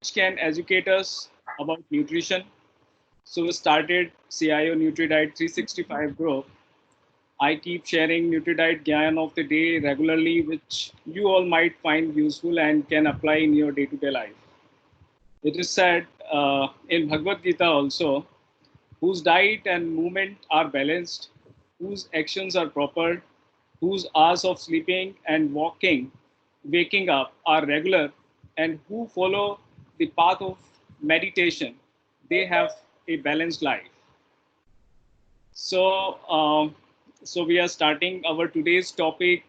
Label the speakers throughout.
Speaker 1: can educate us about nutrition. So we started CIO NutriDiet 365 group. I keep sharing NutriDiet Gyan of the day regularly, which you all might find useful and can apply in your day-to-day life. It is said in Bhagavad Gita also, whose diet and movement are balanced, whose actions are proper, whose hours of sleeping and waking up are regular, and who follow the path of meditation, they have a balanced life. So, so we are starting our today's topic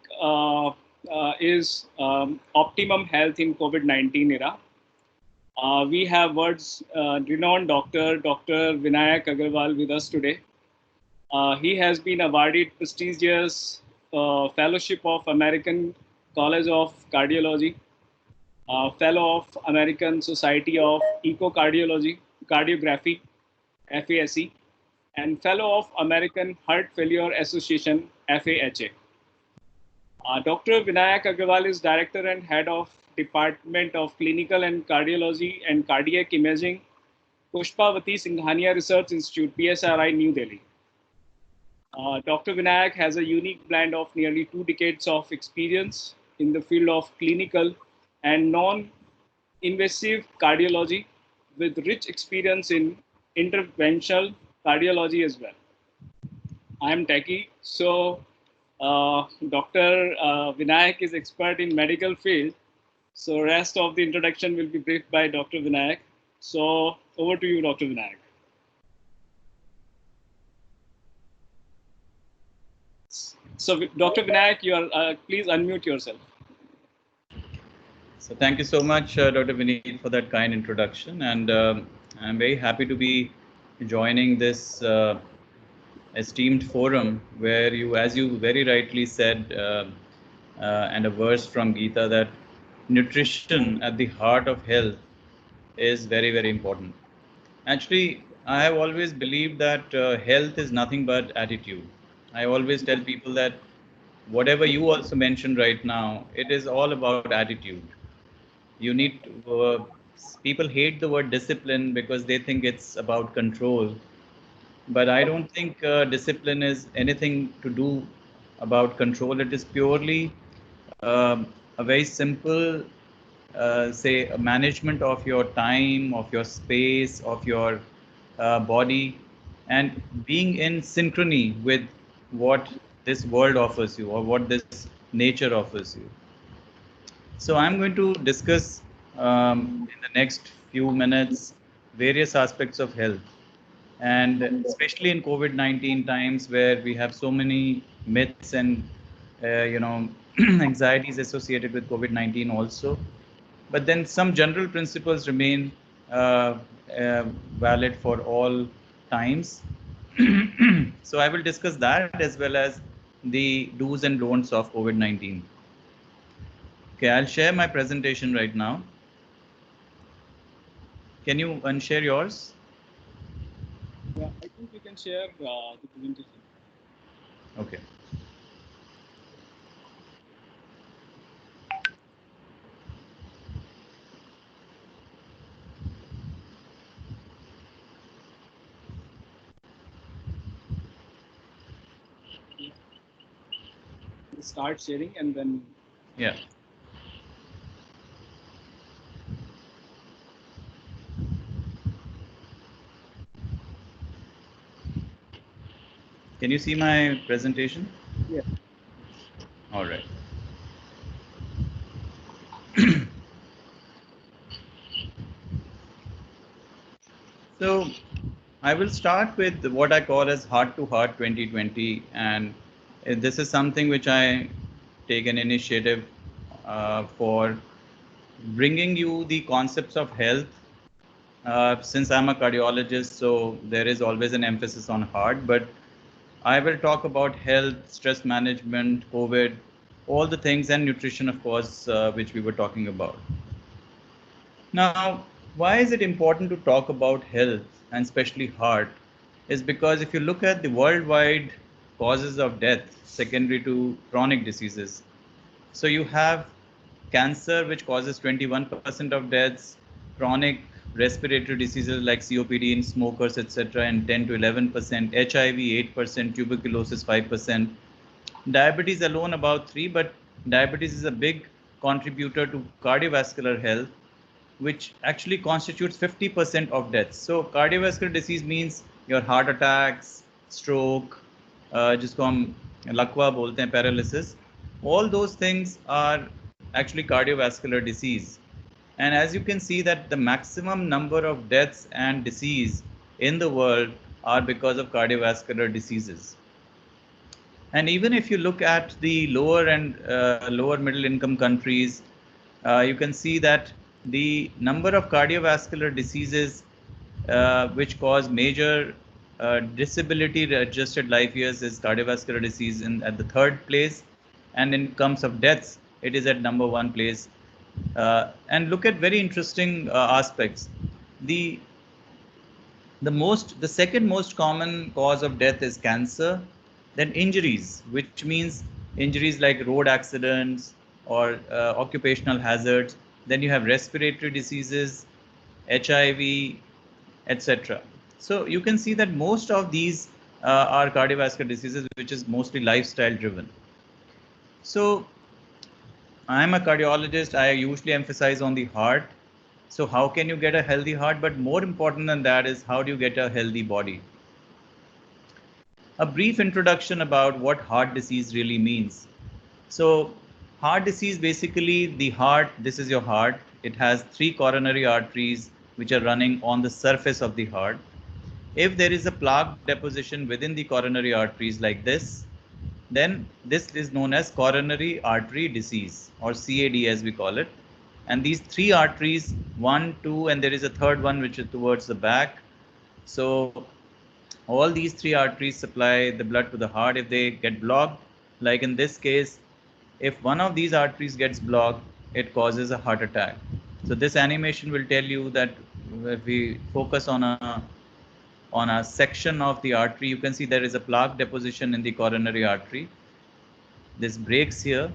Speaker 1: is optimum health in COVID-19 era. We have words renowned Dr. Vinayak Agarwal with us today. He has been awarded prestigious fellowship of American College of Cardiology, fellow of American Society of Cardiography, FASE, and fellow of American Heart Failure Association, FAHA. Dr. Vinayak Agarwal is director and head of Department of Clinical and Cardiology and Cardiac Imaging, Pushpavati Singhania Research Institute, PSRI, New Delhi. Dr. Vinayak has a unique blend of nearly 2 decades of experience in the field of clinical and non-invasive cardiology, with rich experience in interventional cardiology as well. I am techie, so Dr. Vinayak is expert in medical field. So rest of the introduction will be briefed by Dr. Vinayak. So over to you, Dr. Vinayak. So Dr. Vinayak, you are please unmute yourself.
Speaker 2: So thank you so much, Dr. Vineet, for that kind introduction, and I'm very happy to be joining this esteemed forum where you, as you very rightly said, and a verse from Gita, that nutrition at the heart of health is very, very important. Actually, I have always believed that health is nothing but attitude. I always tell people that whatever you also mentioned right now, it is all about attitude. You need to, people hate the word discipline because they think it's about control. But I don't think discipline is anything to do about control. It is purely a very simple, say, a management of your time, of your space, of your body, and being in synchrony with what this world offers you or what this nature offers you. So I'm going to discuss in the next few minutes various aspects of health, and especially in COVID-19 times where we have so many myths and anxieties associated with COVID-19 also. But then some general principles remain uh, valid for all times. So I will discuss that as well as the do's and don'ts of COVID-19. Okay, I'll share my presentation right now. Can you unshare yours?
Speaker 1: Yeah, I think you can share the presentation.
Speaker 2: Okay.
Speaker 1: Start sharing and then.
Speaker 2: Yeah. Can you see my presentation?
Speaker 1: Yeah.
Speaker 2: All right. So I will start with what I call as Heart to Heart 2020, and this is something which I take an initiative for bringing you the concepts of health. Since I'm a cardiologist, so there is always an emphasis on heart, but I will talk about health, stress management, COVID, all the things, and nutrition, of course, which we were talking about. Now, why is it important to talk about health and especially heart? Is because if you look at the worldwide causes of death secondary to chronic diseases, so you have cancer, which causes 21% of deaths, chronic respiratory diseases like COPD in smokers, etc., and 10 to 11%, HIV 8%, tuberculosis 5%, diabetes alone about 3%, but diabetes is a big contributor to cardiovascular health, which actually constitutes 50% of deaths. So cardiovascular disease means your heart attacks, stroke, जिसको हम लकवा बोलते हैं, paralysis. All those things are actually cardiovascular disease. And as you can see that the maximum number of deaths and disease in the world are because of cardiovascular diseases. And even if you look at the lower and lower middle income countries, you can see that the number of cardiovascular diseases which cause major disability adjusted life years is cardiovascular disease at the 3rd place, and in terms of deaths it is at number 1 place. And look at very interesting aspects. The second most common cause of death is cancer, then injuries, which means injuries like road accidents or occupational hazards. Then you have respiratory diseases, HIV, etc. So you can see that most of these are cardiovascular diseases, which is mostly lifestyle driven. So I'm a cardiologist. I usually emphasize on the heart. So how can you get a healthy heart? But more important than that is how do you get a healthy body? A brief introduction about what heart disease really means. So heart disease, basically the heart, this is your heart. It has 3 coronary arteries which are running on the surface of the heart. If there is a plaque deposition within the coronary arteries like this, then this is known as coronary artery disease, or CAD as we call it. And these 3 arteries, 1, 2, and there is a 3rd one which is towards the back. So all these 3 arteries supply the blood to the heart. If they get blocked, like in this case, if one of these arteries gets blocked, it causes a heart attack. So this animation will tell you that if we focus on a section of the artery, you can see there is a plaque deposition in the coronary artery. This breaks here,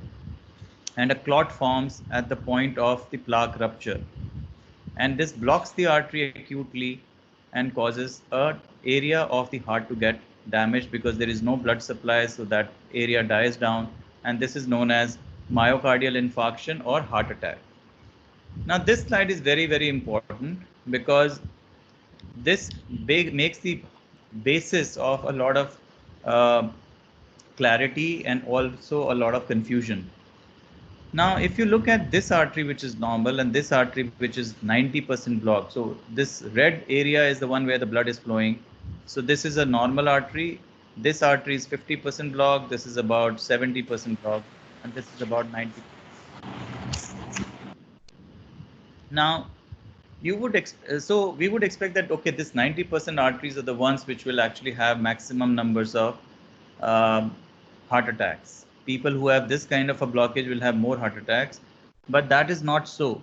Speaker 2: and a clot forms at the point of the plaque rupture. And this blocks the artery acutely and causes an area of the heart to get damaged because there is no blood supply, so that area dies down. And this is known as myocardial infarction or heart attack. Now this slide is very, very important because this makes the basis of a lot of clarity and also a lot of confusion. Now, if you look at this artery, which is normal, and this artery, which is 90% blocked. So this red area is the one where the blood is flowing. So this is a normal artery. This artery is 50% blocked. This is about 70% blocked. And this is about 90%. Now, we would expect that, okay, this 90% arteries are the ones which will actually have maximum numbers of heart attacks. People who have this kind of a blockage will have more heart attacks, but that is not so.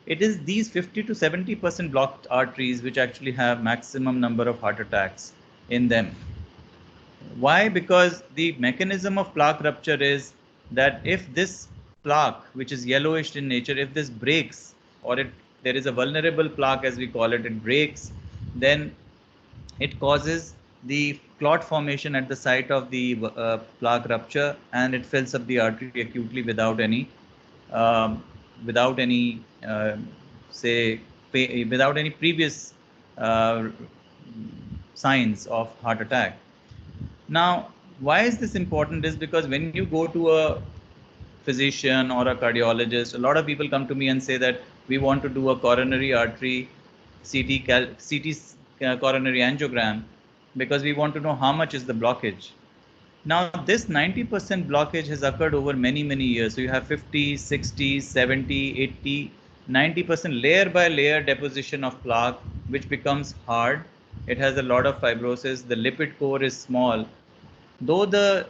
Speaker 2: It is these 50 to 70% blocked arteries which actually have maximum number of heart attacks in them. Why? Because the mechanism of plaque rupture is that if this plaque, which is yellowish in nature, if this breaks, or there is a vulnerable plaque as we call it, it breaks, then it causes the clot formation at the site of the plaque rupture, and it fills up the artery acutely without any previous signs of heart attack. Now, why is this important? Is because when you go to a physician or a cardiologist, a lot of people come to me and say that we want to do a coronary artery CT coronary angiogram because we want to know how much is the blockage. Now, this 90% blockage has occurred over many, many years. So you have 50, 60, 70, 80, 90% layer by layer deposition of plaque, which becomes hard. It has a lot of fibrosis. The lipid core is small. Though the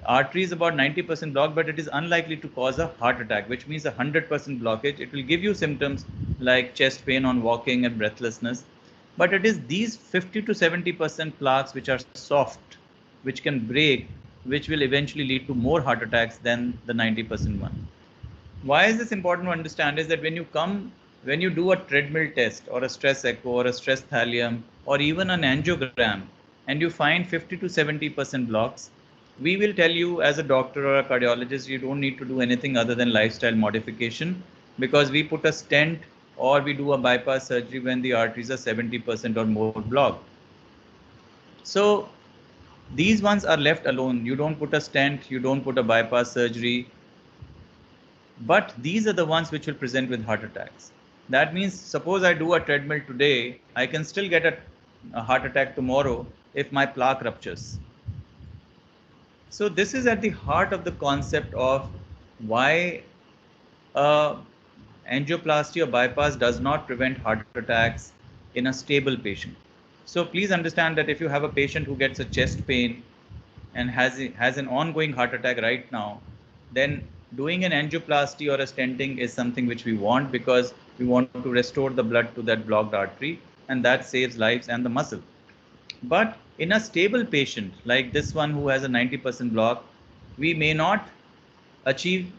Speaker 2: artery is about 90% blocked, but it is unlikely to cause a heart attack, which means 100% blockage. It will give you symptoms like chest pain on walking and breathlessness. But it is these 50 to 70% plaques which are soft, which can break, which will eventually lead to more heart attacks than the 90% one. Why is this important to understand is that when you come when you do a treadmill test or a stress echo or a stress thallium or even an angiogram and you find 50 to 70% blocks, we will tell you as a doctor or a cardiologist, you don't need to do anything other than lifestyle modification, because we put a stent or we do a bypass surgery when the arteries are 70% or more blocked. So these ones are left alone. You don't put a stent, you don't put a bypass surgery, but these are the ones which will present with heart attacks. That means suppose I do a treadmill today, I can still get a heart attack tomorrow if my plaque ruptures. So this is at the heart of the concept of why angioplasty or bypass does not prevent heart attacks in a stable patient. So please understand that if you have a patient who gets a chest pain and has an ongoing heart attack right now, then doing an angioplasty or a stenting is something which we want, because we want to restore the blood to that blocked artery, and that saves lives and the muscle. But in a stable patient like this one who has a 90% block, we may not achieve,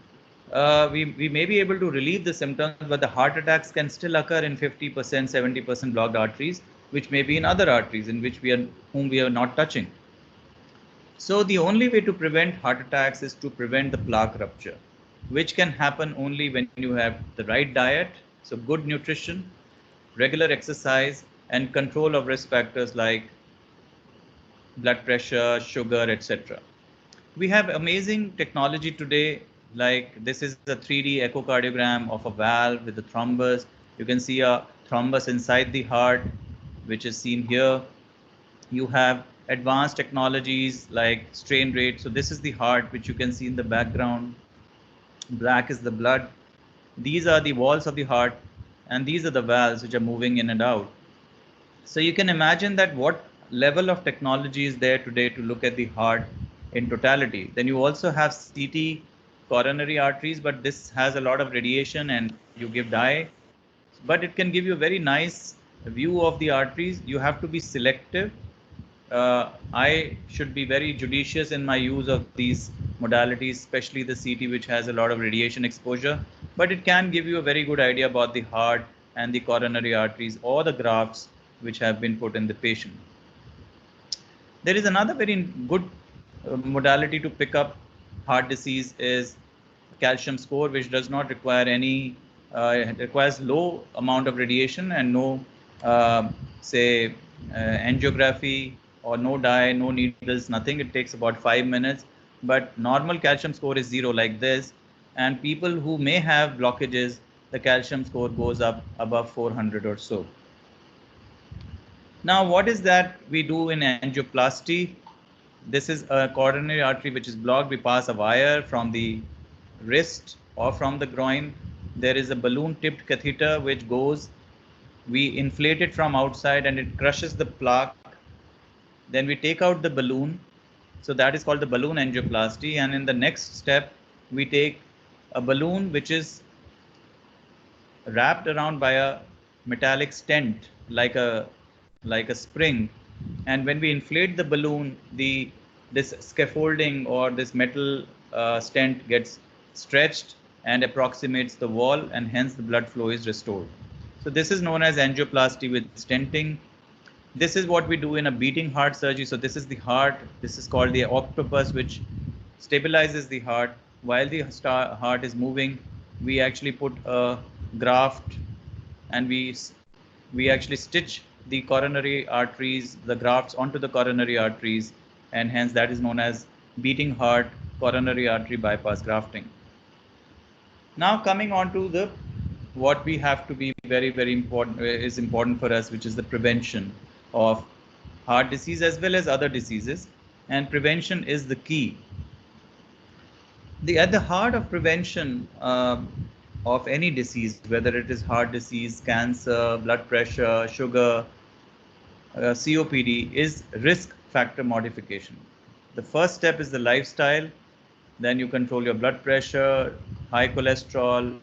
Speaker 2: we may be able to relieve the symptoms, but the heart attacks can still occur in 50%, 70% blocked arteries, which may be in other arteries in which whom we are not touching. So the only way to prevent heart attacks is to prevent the plaque rupture, which can happen only when you have the right diet, so good nutrition, regular exercise, and control of risk factors like blood pressure, sugar, etc. We have amazing technology today, like this is a 3D echocardiogram of a valve with a thrombus. You can see a thrombus inside the heart, which is seen here. You have advanced technologies like strain rate. So this is the heart, which you can see in the background. Black is the blood. These are the walls of the heart, and these are the valves which are moving in and out. So you can imagine that what level of technology is there today to look at the heart in totality. Then you also have CT coronary arteries, but this has a lot of radiation and you give dye, but it can give you a very nice view of the arteries. You have to be selective. I should be very judicious in my use of these modalities, especially the CT, which has a lot of radiation exposure, but it can give you a very good idea about the heart and the coronary arteries or the grafts which have been put in the patient. There is another very good modality to pick up heart disease is calcium score, which does not require any, it requires low amount of radiation and no, say, angiography or no dye, no needles, nothing. It takes about 5 minutes, but normal calcium score is 0 like this. And people who may have blockages, the calcium score goes up above 400 or so. Now, what is that we do in angioplasty? This is a coronary artery which is blocked. We pass a wire from the wrist or from the groin. There is a balloon tipped catheter which goes, we inflate it from outside and it crushes the plaque. Then we take out the balloon. So that is called the balloon angioplasty. And in the next step, we take a balloon which is wrapped around by a metallic stent like a spring, and when we inflate the balloon, this scaffolding or this metal stent gets stretched and approximates the wall, and hence the blood flow is restored. So this is known as angioplasty with stenting. This is what we do in a beating heart surgery. So this is the heart. This is called the octopus, which stabilizes the heart. While the heart is moving, we actually put a graft and we actually stitch the coronary arteries, the grafts onto the coronary arteries, and hence that is known as beating heart coronary artery bypass grafting. Now coming on to the what we have to be very important is important for us, which is the prevention of heart disease as well as other diseases, and prevention is the key. At the heart of prevention of any disease, whether it is heart disease, cancer, blood pressure, sugar, COPD, is risk factor modification. The first step is the lifestyle. Then you control your blood pressure, high cholesterol,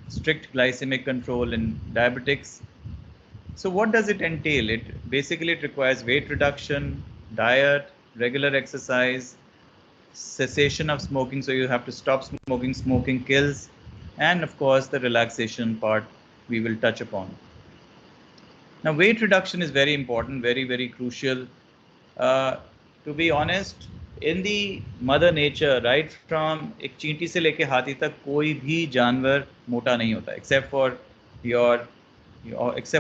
Speaker 2: strict glycemic control in diabetics. So what does it entail? It requires weight reduction, diet, regular exercise, cessation of smoking. So you have to stop smoking. Smoking kills. and of course the relaxation part we will touch upon. Now, weight reduction is very important, very, very crucial. To be honest, in the mother nature, right from एक चींटी से लेके हाथी तक कोई भी जानवर मोटा नहीं होता, except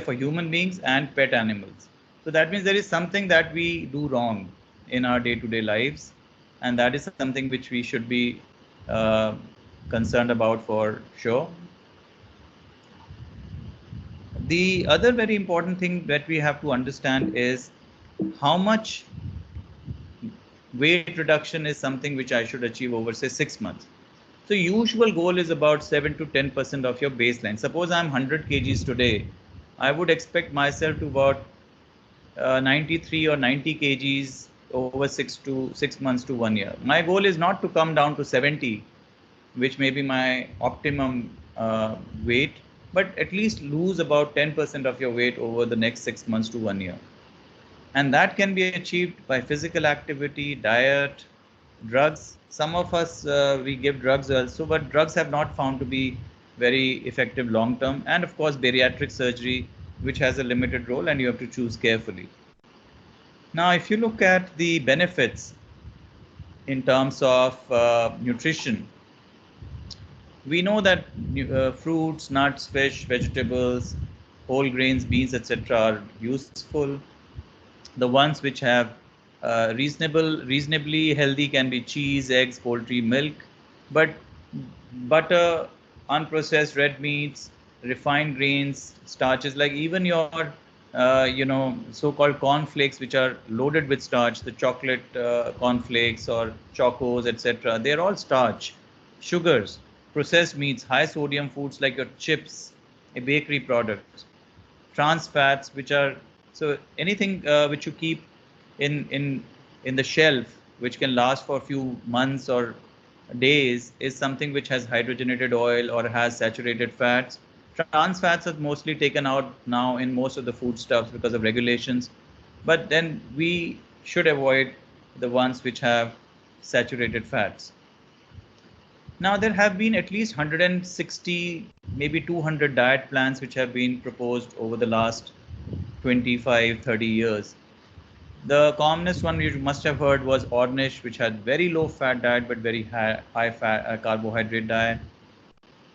Speaker 2: for human beings and pet animals. So that means there is something that we do wrong in our day-to-day lives, and that is something which we should be uh, concerned about for sure. The other very important thing that we have to understand is how much weight reduction is something which I should achieve over, say, 6 months. So usual goal is about 7 to 10% of your baseline. Suppose I'm 100 kgs today, I would expect myself to about 93 or 90 kgs over 6 months to 1 year. My goal is not to come down to 70, which may be my optimum weight, but at least lose about 10% of your weight over the next 6 months to 1 year. And that can be achieved by physical activity, diet, drugs. Some of us, we give drugs also, but drugs have not found to be very effective long term. And of course, bariatric surgery, which has a limited role, and you have to choose carefully. Now, if you look at the benefits in terms of nutrition, we know that fruits, nuts, fish, vegetables, whole grains, beans, etc. are useful. The ones which have reasonably healthy can be cheese, eggs, poultry, milk, but butter, unprocessed red meats, refined grains, starches, like even your so-called cornflakes, which are loaded with starch, the chocolate cornflakes or chocos, etc. They're all starch. Sugars, processed meats, high sodium foods like your chips, a bakery products, trans fats, which are so anything which you keep in the shelf, which can last for a few months or days, is something which has hydrogenated oil or has saturated fats. Trans fats are mostly taken out now in most of the foodstuffs because of regulations, but then we should avoid the ones which have saturated fats. Now, there have been at least 160, maybe 200 diet plans which have been proposed over the last 25, 30 years. The commonest one you must have heard was Ornish, which had very low fat diet but very high fat carbohydrate diet.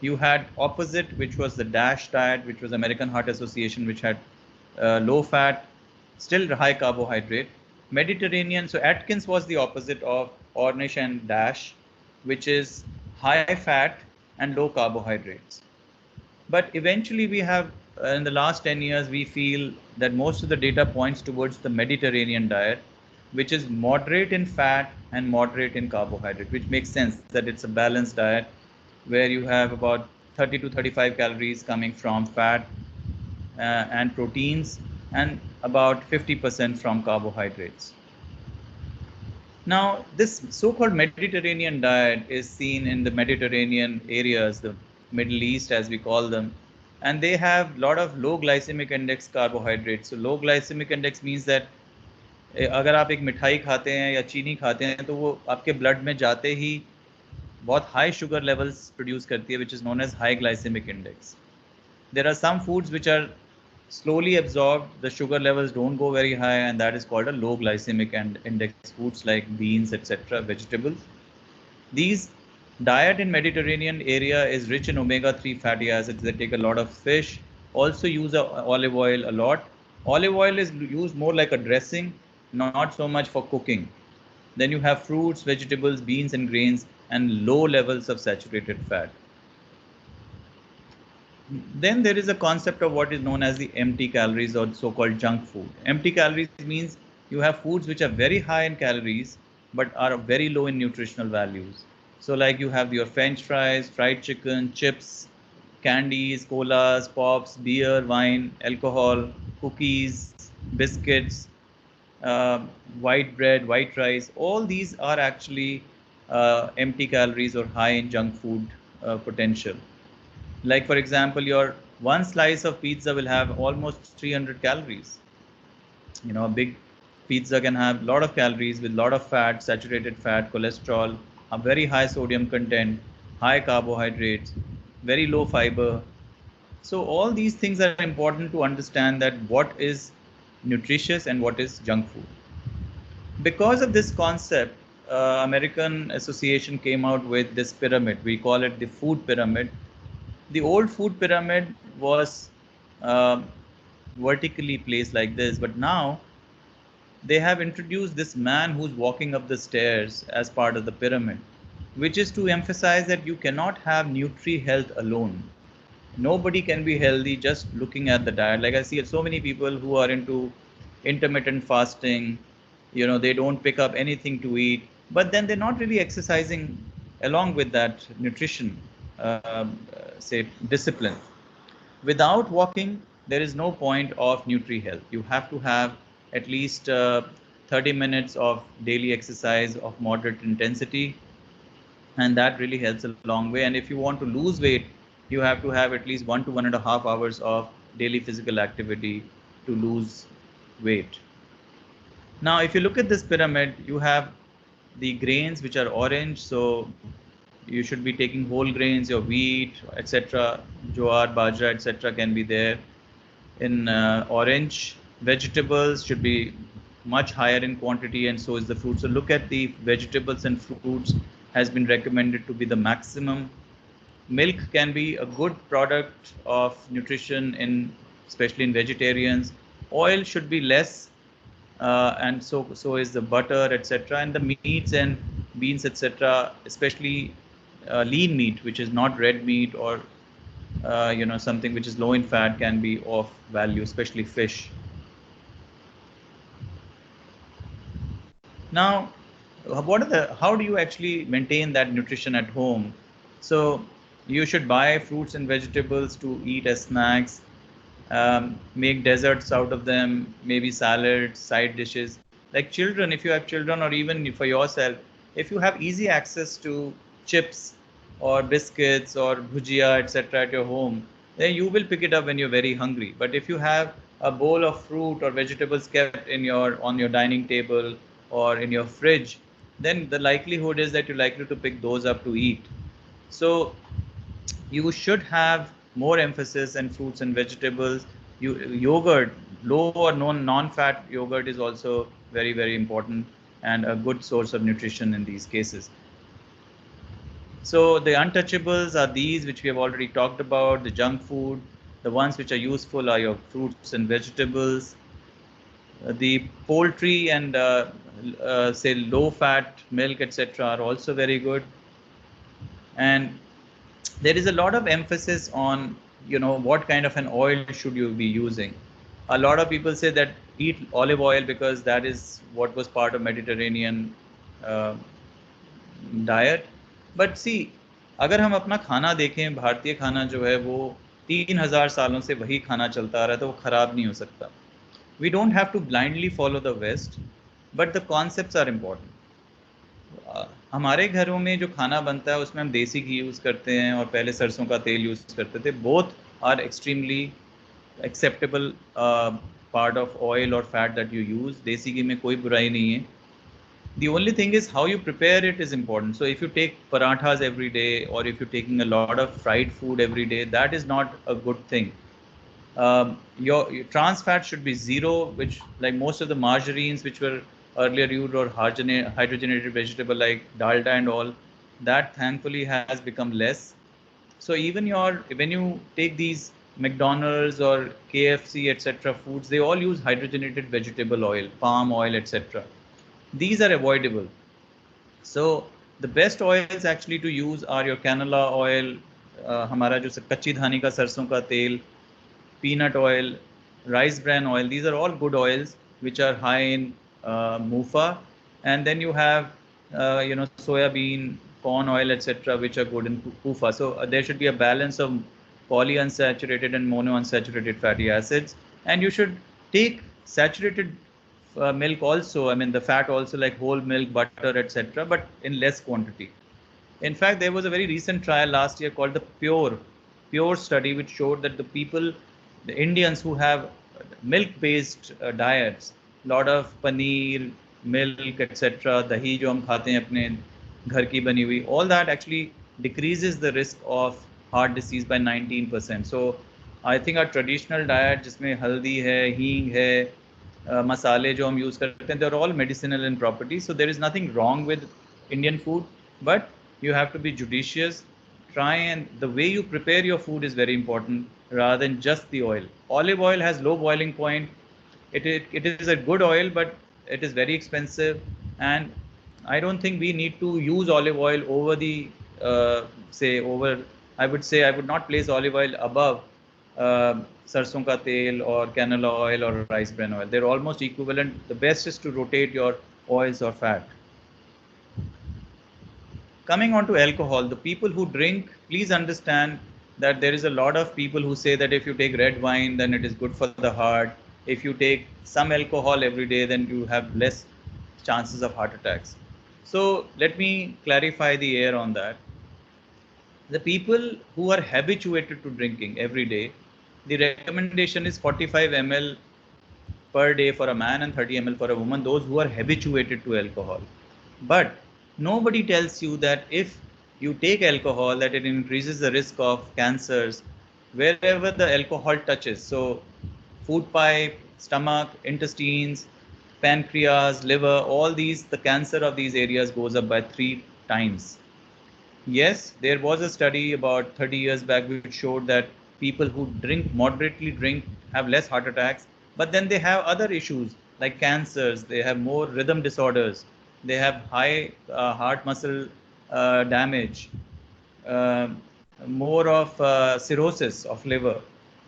Speaker 2: You had opposite, which was the DASH diet, which was American Heart Association, which had low fat, still high carbohydrate. Mediterranean, so Atkins was the opposite of Ornish and DASH, which is high fat and low carbohydrates. But eventually we have, in the last 10 years, we feel that most of the data points towards the Mediterranean diet, which is moderate in fat and moderate in carbohydrate, which makes sense that it's a balanced diet where you have about 30 to 35 calories coming from fat and proteins, and about 50% from carbohydrates. Now, this so-called Mediterranean diet is seen in the Mediterranean areas, the Middle East as we call them, and they have a lot of low glycemic index carbohydrates. So low glycemic index means that अगर आप एक मिठाई खाते हैं या चीनी खाते हैं तो वो आपके ब्लड में जाते ही बहुत high sugar levels produce करती है, which is known as high glycemic index. There are some foods which are slowly absorbed, the sugar levels don't go very high, and that is called a low glycemic index foods like beans, etc., vegetables. These diet in Mediterranean area is rich in omega-3 fatty acids. They take a lot of fish, also use olive oil a lot. Olive oil is used more like a dressing, not so much for cooking. Then you have fruits, vegetables, beans and grains, and low levels of saturated fat. Then there is a concept of what is known as the empty calories, or so-called junk food. Empty calories means you have foods which are very high in calories but are very low in nutritional values. So like you have your French fries, fried chicken, chips, candies, colas, pops, beer, wine, alcohol, cookies, biscuits, white bread, white rice. All these are actually empty calories or high in junk food potential. Like for example, your one slice of pizza will have almost 300 calories. You know, a big pizza can have a lot of calories with a lot of fat, saturated fat, cholesterol, a very high sodium content, high carbohydrates. very low fiber. So all these things are important to understand that what is nutritious and what is junk food. Because of this concept, American Association came out with this pyramid. We call it the food pyramid. The old food pyramid was vertically placed like this, but now they have introduced this man who's walking up the stairs as part of the pyramid, which is to emphasize that you cannot have nutri-health alone. Nobody can be healthy just looking at the diet. Like I see so many people who are into intermittent fasting, they don't pick up anything to eat, but then they're not really exercising along with that nutrition, say, discipline. Without walking, there is no point of nutri-health. You have to have at least 30 minutes of daily exercise of moderate intensity, and that really helps a long way. And if you want to lose weight, you have to have at least 1 to 1.5 hours of daily physical activity to lose weight. Now, if you look at this pyramid, you have the grains which are orange, so you should be taking whole grains, your wheat, etc. Jowar, bajra, etc. can be there in orange. Vegetables should be much higher in quantity, and so is the fruit. So look at the vegetables and fruits has been recommended to be the maximum. Milk can be a good product of nutrition, especially in vegetarians. Oil should be less, and so is the butter, etc. And the meats and beans, etc. Especially lean meat, which is not red meat or something which is low in fat, can be of value, especially fish. Now, how do you actually maintain that nutrition at home? So you should buy fruits and vegetables to eat as snacks, make desserts out of them, maybe salads, side dishes. Like children, if you have children, or even for yourself, if you have easy access to chips or biscuits or bhujia, etc. at your home, then you will pick it up when you're very hungry. But if you have a bowl of fruit or vegetables kept on your dining table or in your fridge, then the likelihood is that you're likely to pick those up to eat. So you should have more emphasis on fruits and vegetables. Yogurt, low or non-fat yogurt is also very, very important and a good source of nutrition in these cases. So the untouchables are these which we have already talked about, the junk food. The ones which are useful are your fruits and vegetables. The poultry and say low-fat milk, etc. are also very good. And there is a lot of emphasis on what kind of an oil should you be using. A lot of people say that eat olive oil because that is what was part of Mediterranean diet. But see, अगर हम अपना खाना देखें, भारतीय खाना जो है वो 3000 सालों से वही खाना चलता आ रहा है, तो वो खराब नहीं हो सकता. We don't have to blindly follow the West, but the concepts are important. हमारे घरों में जो खाना बनता है उसमें हम देसी घी यूज़ करते हैं और पहले सरसों का तेल यूज़ करते थे. Both are extremely acceptable part of oil और fat that you use. Desi ghee में कोई बुराई नहीं है. The only thing is how you prepare it is important. So if you take parathas every day, or if you're taking a lot of fried food every day, that is not a good thing. Your trans fat should be zero, which like most of the margarines which were earlier used, or hydrogenated vegetable like dalda and all, that thankfully has become less. So even when you take these McDonald's or KFC etc. foods, they all use hydrogenated vegetable oil, palm oil etc. These are avoidable. So the best oils actually to use are your canola oil, हमारा जो कच्ची धानी का सरसों का तेल, peanut oil, rice bran oil. These are all good oils which are high in MUFA. And then you have soya bean, corn oil etc. which are good in PUFA. So there should be a balance of polyunsaturated and monounsaturated fatty acids. And you should take saturated milk also, I mean the fat also, like whole milk, butter etc., but in less quantity. In fact, there was a very recent trial last year called the Pure study, which showed that the Indians who have milk-based diets, lot of paneer, milk etc., dahi jo hum khate hain apne ghar ki bani hui, all that actually decreases the risk of heart disease by 19%. So I think our traditional diet जिसमें हल्दी है, हींग है, मसाले जो हम use करते हैं, they're all medicinal in property. So there is nothing wrong with Indian food, but you have to be judicious. Try, and the way you prepare your food is very important rather than just the oil. Olive oil has low boiling point. It is a good oil, but it is very expensive, and I don't think we need to use olive oil over the I would say I would not place olive oil above sarson ka tel or canola oil or rice bran oil. They're almost equivalent. The best is to rotate your oils or fat. Coming on to alcohol, the people who drink, please understand that there is a lot of people who say that if you take red wine, then it is good for the heart. If you take some alcohol every day, then you have less chances of heart attacks. So let me clarify the air on that. The people who are habituated to drinking every day, the recommendation is 45 ml per day for a man and 30 ml for a woman, those who are habituated to alcohol. But nobody tells you that if you take alcohol, that it increases the risk of cancers wherever the alcohol touches. So food pipe, stomach, intestines, pancreas, liver, all these, the cancer of these areas goes up by 3 times. Yes, there was a study about 30 years back which showed that people who moderately drink, have less heart attacks, but then they have other issues like cancers, they have more rhythm disorders, they have high heart muscle damage, uh, more of cirrhosis of liver.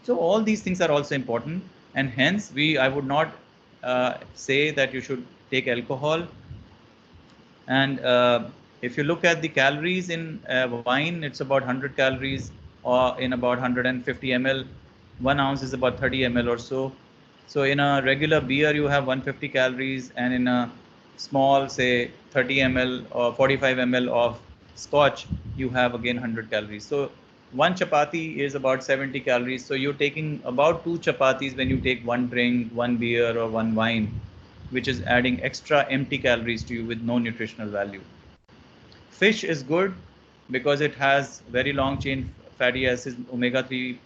Speaker 2: So all these things are also important, and hence I would not say that you should take alcohol. And if you look at the calories in wine, it's about 100 calories, or in about 150 ml. 1 ounce is about 30 ml or so. So in a regular beer, you have 150 calories, and in a small, say 30 ml or 45 ml of scotch, you have again 100 calories. So one chapati is about 70 calories. So you're taking about 2 chapatis when you take one drink, one beer or one wine, which is adding extra empty calories to you with no nutritional value. Fish is good because it has very long chain fatty acids, omega-3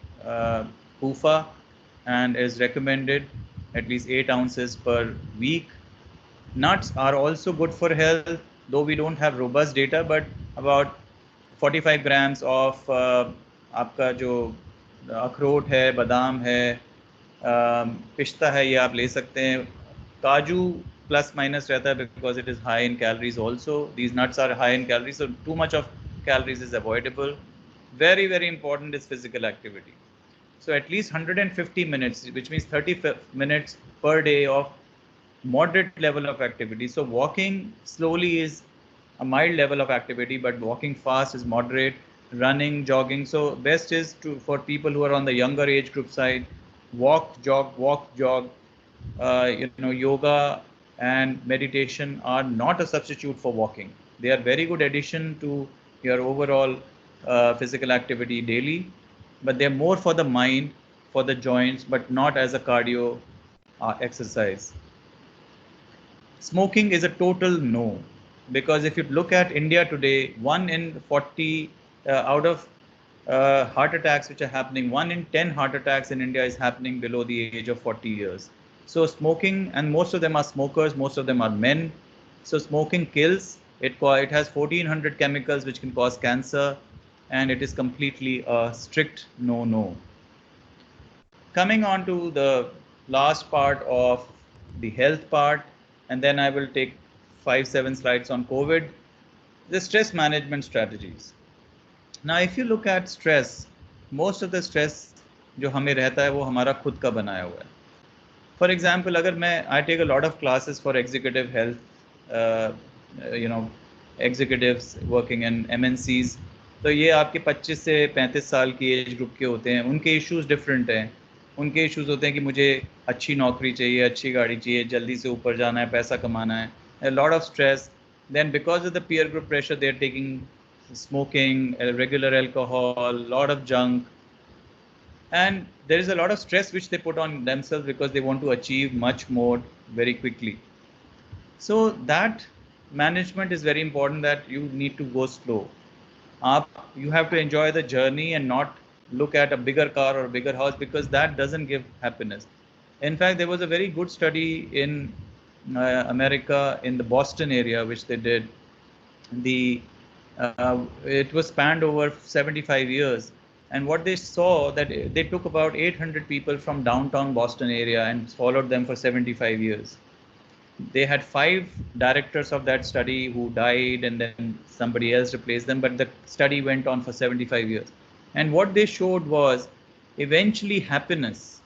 Speaker 2: PUFA, and is recommended at least 8 ounces per week. Nuts are also good for health, though we don't have robust data, but about 45 grams of आपका जो अखरोट है, बादाम है, पिस्ता है, ये आप ले सकते हैं. काजू plus minus रहता है because it is high in calories also. These nuts are high in calories, so too much of calories is avoidable. Very, very important is physical activity. So at least 150 minutes, which means 30 minutes per day of moderate level of activity. So walking slowly is a mild level of activity, but walking fast is moderate. Running, jogging. So best is for people who are on the younger age group side, walk, jog, walk, jog. Yoga and meditation are not a substitute for walking. They are very good addition to your overall physical activity daily, but they're more for the mind, for the joints, but not as a cardio exercise. Smoking is a total no, because if you look at India today, 1 in 40 out of heart attacks which are happening, 1 in 10 heart attacks in India is happening below the age of 40 years. So smoking, and most of them are smokers, most of them are men. So smoking kills. It has 1400 chemicals which can cause cancer, and it is completely a strict no. Coming on to the last part of the health part, and then I will take 5-7 slides on COVID, the stress management strategies. Now, if you look at stress, most of the stress जो हमें रहता है वो हमारा खुद का बनाया हुआ है. For example, अगर I take a lot of classes for executive health, executives working in MNCs, तो ये आपके 25 से 35 साल की एज ग्रुप के होते हैं. उनके इश्यूज डिफरेंट हैं. उनके इश्यूज होते हैं कि मुझे अच्छी नौकरी चाहिए, अच्छी गाड़ी चाहिए, जल्दी से ऊपर जाना है, पैसा कमाना है. A lot of stress. Then because of the peer group pressure, they're taking smoking, regular alcohol, lot of junk, and there is a lot of stress which they put on themselves because they want to achieve much more very quickly. So that management is very important, that you need to go slow. You have to enjoy the journey and not look at a bigger car or a bigger house, because that doesn't give happiness. In fact, there was a very good study in America, in the Boston area, which they did. It was spanned over 75 years, and what they saw, that they took about 800 people from downtown Boston area and followed them for 75 years. They had 5 directors of that study who died, and then somebody else replaced them, but the study went on for 75 years. And what they showed was, eventually happiness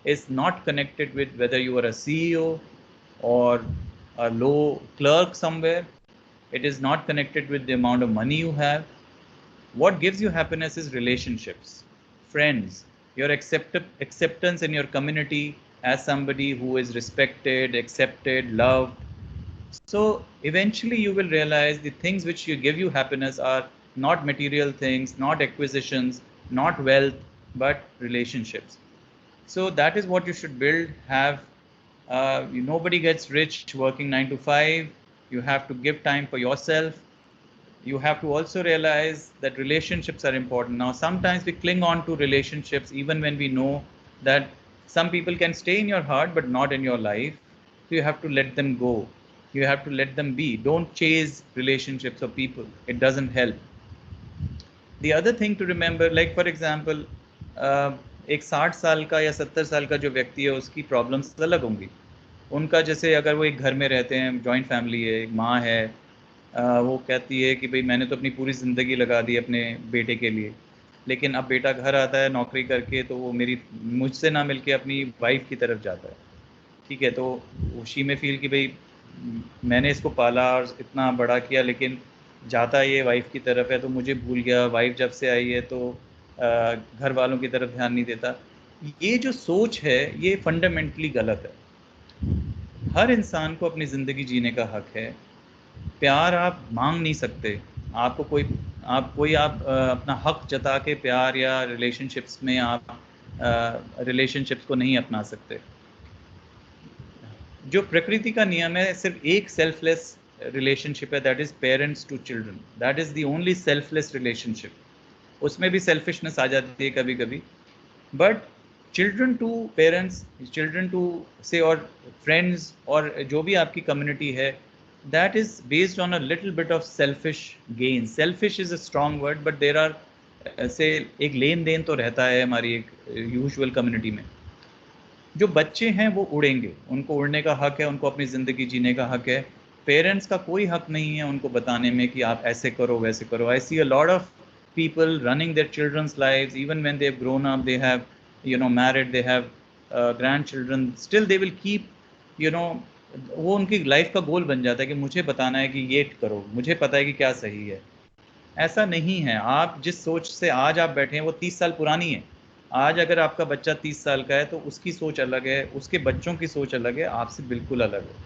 Speaker 2: is not connected with whether you are a CEO or a low clerk somewhere. It is not connected with the amount of money you have. What gives you happiness is relationships, friends, your acceptance in your community as somebody who is respected, accepted, loved. So eventually you will realize the things which give you happiness are not material things, not acquisitions, not wealth, but relationships. So that is what you should build. Nobody gets rich working 9 to 5. You have to give time for yourself. You have to also realize that relationships are important. Now, sometimes we cling on to relationships even when we know that some people can stay in your heart but not in your life. So you have to let them go. You have to let them be. Don't chase relationships or people. It doesn't help. The other thing to remember, like for example, एक 60 साल का या 70 साल का जो व्यक्ति है, उसकी प्रॉब्लम्स अलग होंगी. उनका जैसे अगर वो एक घर में रहते हैं, जॉइंट फैमिली है, एक माँ है, वो कहती है कि भाई मैंने तो अपनी पूरी ज़िंदगी लगा दी अपने बेटे के लिए, लेकिन अब बेटा घर आता है नौकरी करके, तो वो मुझसे ना मिलके अपनी वाइफ की तरफ जाता है. ठीक है, तो शी में फील कि भाई मैंने इसको पाला और इतना बड़ा किया, लेकिन जाता ये वाइफ की तरफ है, तो मुझे भूल गया. वाइफ जब से आई है तो घर वालों की तरफ ध्यान नहीं देता. ये जो सोच है ये फंडामेंटली गलत है. हर इंसान को अपनी ज़िंदगी जीने का हक है. प्यार आप मांग नहीं सकते. आप अपना हक जता के प्यार या रिलेशनशिप्स में आप रिलेशनशिप्स को नहीं अपना सकते. जो प्रकृति का नियम है, सिर्फ एक सेल्फलेस रिलेशनशिप है, that is parents to children. That is the only selfless relationship. उसमें भी सेल्फिशनेस आ जाती है कभी कभी, but children to parents, children to से और फ्रेंड्स और जो भी आपकी कम्युनिटी है, that is based on a little bit of selfish gain. Selfish is a strong word, but there are से एक लेन देन तो रहता है हमारी एक यूजुअल कम्युनिटी में. जो बच्चे हैं वो उड़ेंगे, उनको उड़ने का हक है, उनको अपनी ज़िंदगी जीने का हक है. पेरेंट्स का कोई हक नहीं है उनको बताने में कि आप ऐसे करो वैसे करो. I see a lot of people running their children's lives, even when they've grown up, they have married, they have grandchildren, still they will keep वो उनकी लाइफ का गोल बन जाता है कि मुझे बताना है कि ये करो, मुझे पता है कि क्या सही है. ऐसा नहीं है. आप जिस सोच से आज आप बैठे हैं वो 30 साल पुरानी है. आज अगर आपका बच्चा 30 साल का है तो उसकी सोच अलग है, उसके बच्चों की सोच अलग है, आपसे बिल्कुल अलग है.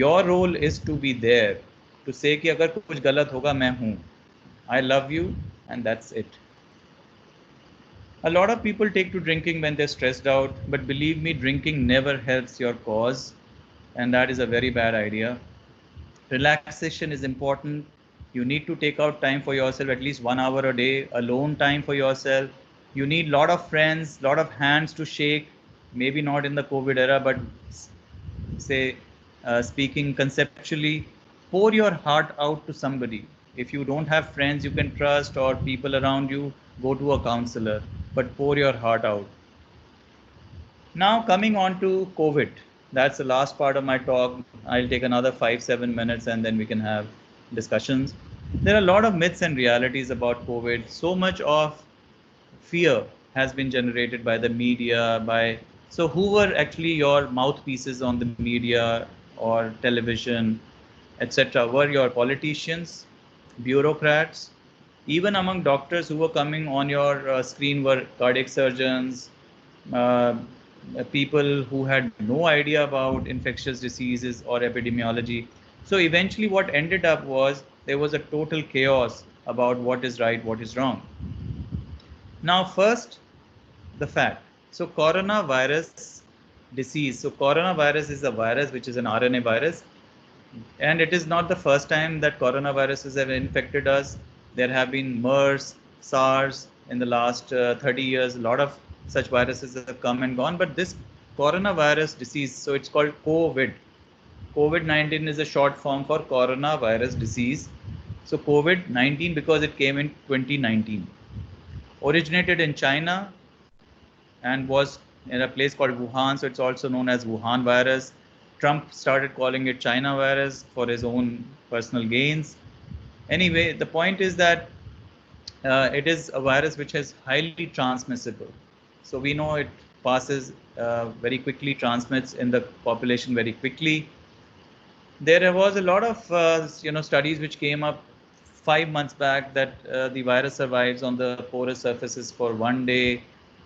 Speaker 2: Your role is to be there to say कि अगर कुछ गलत होगा मैं हूँ. I love you, and that's it. A lot of people take to drinking when they're stressed out, but believe me, drinking never helps your cause, and that is a very bad idea. Relaxation is important. You need to take out time for yourself, at least 1 hour a day, alone time for yourself. You need a lot of friends, lot of hands to shake, maybe not in the COVID era, but say, speaking conceptually, pour your heart out to somebody. If you don't have friends you can trust or people around you, go to a counselor, but pour your heart out. Now coming on to COVID, that's the last part of my talk. I'll take another 5-7 minutes and then we can have discussions. There are a lot of myths and realities about COVID. So much of fear has been generated by the media, so who were actually your mouthpieces on the media or television, etc.? Were your politicians, bureaucrats? Even among doctors who were coming on your screen were cardiac surgeons, people who had no idea about infectious diseases or epidemiology. So eventually what ended up was there was a total chaos about what is right, what is wrong. Now first, the fact. So coronavirus disease. So coronavirus is a virus which is an RNA virus, and it is not the first time that coronaviruses have infected us. There have been MERS, SARS in the last 30 years. A lot of such viruses have come and gone, but this coronavirus disease, so it's called COVID. COVID-19 is a short form for coronavirus disease. So COVID-19 because it came in 2019, originated in China and was in a place called Wuhan, so it's also known as Wuhan virus. Trump started calling it China virus for his own personal gains. Anyway, the point is that it is a virus which is highly transmissible. So we know it passes very quickly, transmits in the population very quickly. There was a lot of studies which came up 5 months back that the virus survives on the porous surfaces for 1 day,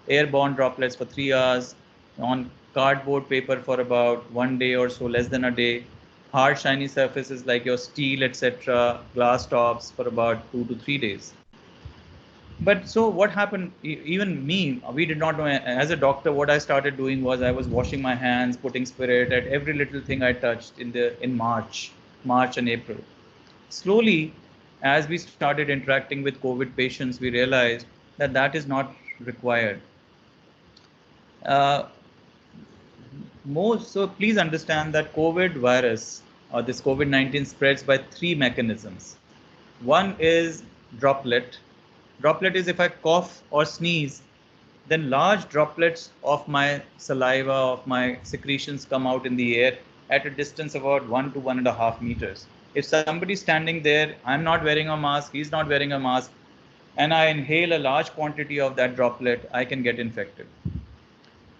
Speaker 2: airborne droplets for 3 hours, on cardboard paper for about 1 day or so, less than a day, hard shiny surfaces like your steel, etc., glass tops for about 2 to 3 days. But so what happened, even me, we did not know. As a doctor, what I started doing was I was washing my hands, putting spirit at every little thing I touched in March and April. Slowly, as we started interacting with COVID patients, we realized that that is not required. So please understand that COVID virus or this COVID-19 spreads by 3 mechanisms. One is droplet. Droplet is if I cough or sneeze, then large droplets of my saliva, of my secretions come out in the air at a distance of about 1 to 1.5 meters. If somebody's standing there, I'm not wearing a mask, he's not wearing a mask, and I inhale a large quantity of that droplet, I can get infected.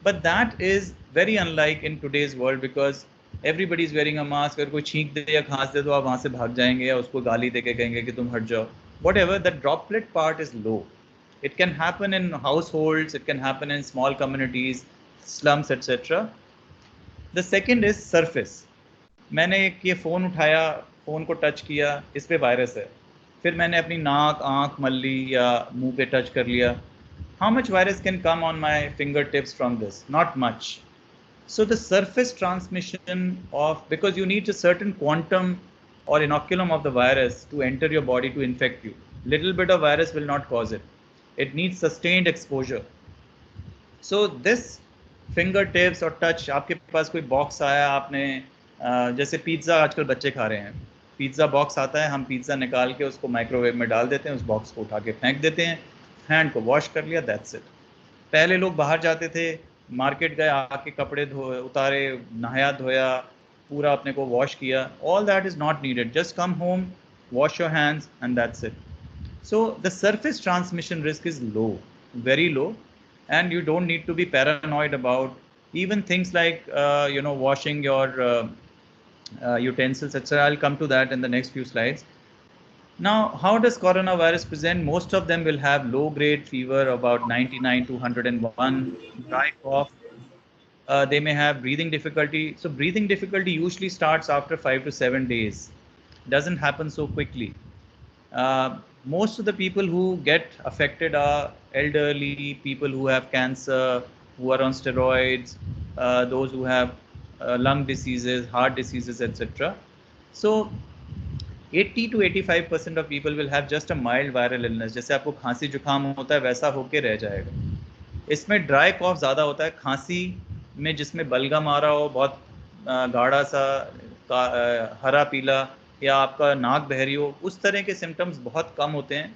Speaker 2: But that is very unlike in today's world because everybody is wearing a mask. अगर कोई छींक दे या खांस दे तो आप वहाँ से भाग जाएंगे या उसको गाली दे के कहेंगे कि तुम हट जाओ. Whatever, the droplet part is low. It can happen in households, it can happen in small communities, slums, etc. The second is surface. मैंने ये फ़ोन उठाया, फ़ोन को टच किया, इस पे वायरस है. फिर मैंने अपनी नाक, आँख मल ली या मुंह पे टच कर लिया. How much virus can come on my fingertips from this? Not much. So the surface transmission of, because you need a certain quantum or inoculum of the virus to enter your body to infect you. Little bit of virus will not cause it. It needs sustained exposure. So this fingertips or touch, आपके पास कोई box आया, आपने जैसे pizza आजकल बच्चे खा रहे हैं, पिज्ज़ा बॉक्स आता है, हम पिज्ज़ा निकाल के उसको माइक्रोवेव में डाल देते हैं, उस बॉक्स को उठा के फेंक देते हैं, हैंड को वॉश कर लिया, दैट्स इट. पहले लोग बाहर जाते थे, मार्केट गए, आके कपड़े उतारे, नहाया धोया, पूरा अपने को वॉश किया. All that is not needed. Just come home, wash your hands and that's it. So the surface transmission risk is low, very low, and you don't need to be paranoid about even things like washing your utensils, etc. I'll come to that in the next few slides. Now, how does coronavirus present? Most of them will have low-grade fever, about 99 to 101, dry cough. They may have breathing difficulty. So breathing difficulty usually starts after 5 to 7 days. Doesn't happen so quickly. Most of the people who get affected are elderly, people who have cancer, who are on steroids, those who have lung diseases, heart diseases, etc. So 80 to 85% of people will have just a mild viral illness. जैसे आपको खांसी जुकाम होता है वैसा होके रह जाएगा. इसमें ड्राई कॉफ ज़्यादा होता है. खांसी में जिसमें बलगम आ रहा हो, बहुत गाढ़ा सा हरा पीला, या आपका नाक बह रही हो, उस तरह के सिम्टम्स बहुत कम होते हैं.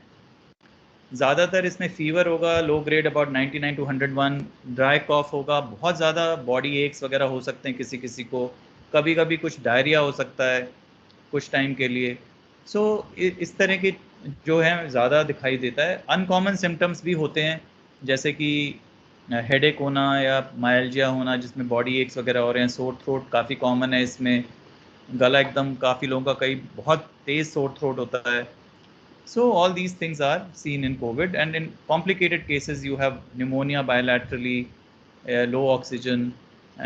Speaker 2: ज़्यादातर इसमें फीवर होगा, low grade about 99 to 101, dry cough होगा, बहुत ज़्यादा बॉडी एक्स वगैरह हो सकते हैं किसी किसी को, कभी कभी कुछ डायरिया हो सकता है कुछ टाइम के लिए. सो इस तरह के जो है ज़्यादा दिखाई देता है. अनकॉमन सिम्टम्स भी होते हैं जैसे कि हेडेक होना या माइल्जिया होना जिसमें बॉडी एक्स वगैरह हो रहे हैं. सोर थ्रोट काफ़ी कॉमन है इसमें, गला एकदम काफ़ी लोगों का कई बहुत तेज़ सोर थ्रोट होता है. So all these things are seen in COVID, and in complicated cases you have pneumonia bilaterally, low oxygen,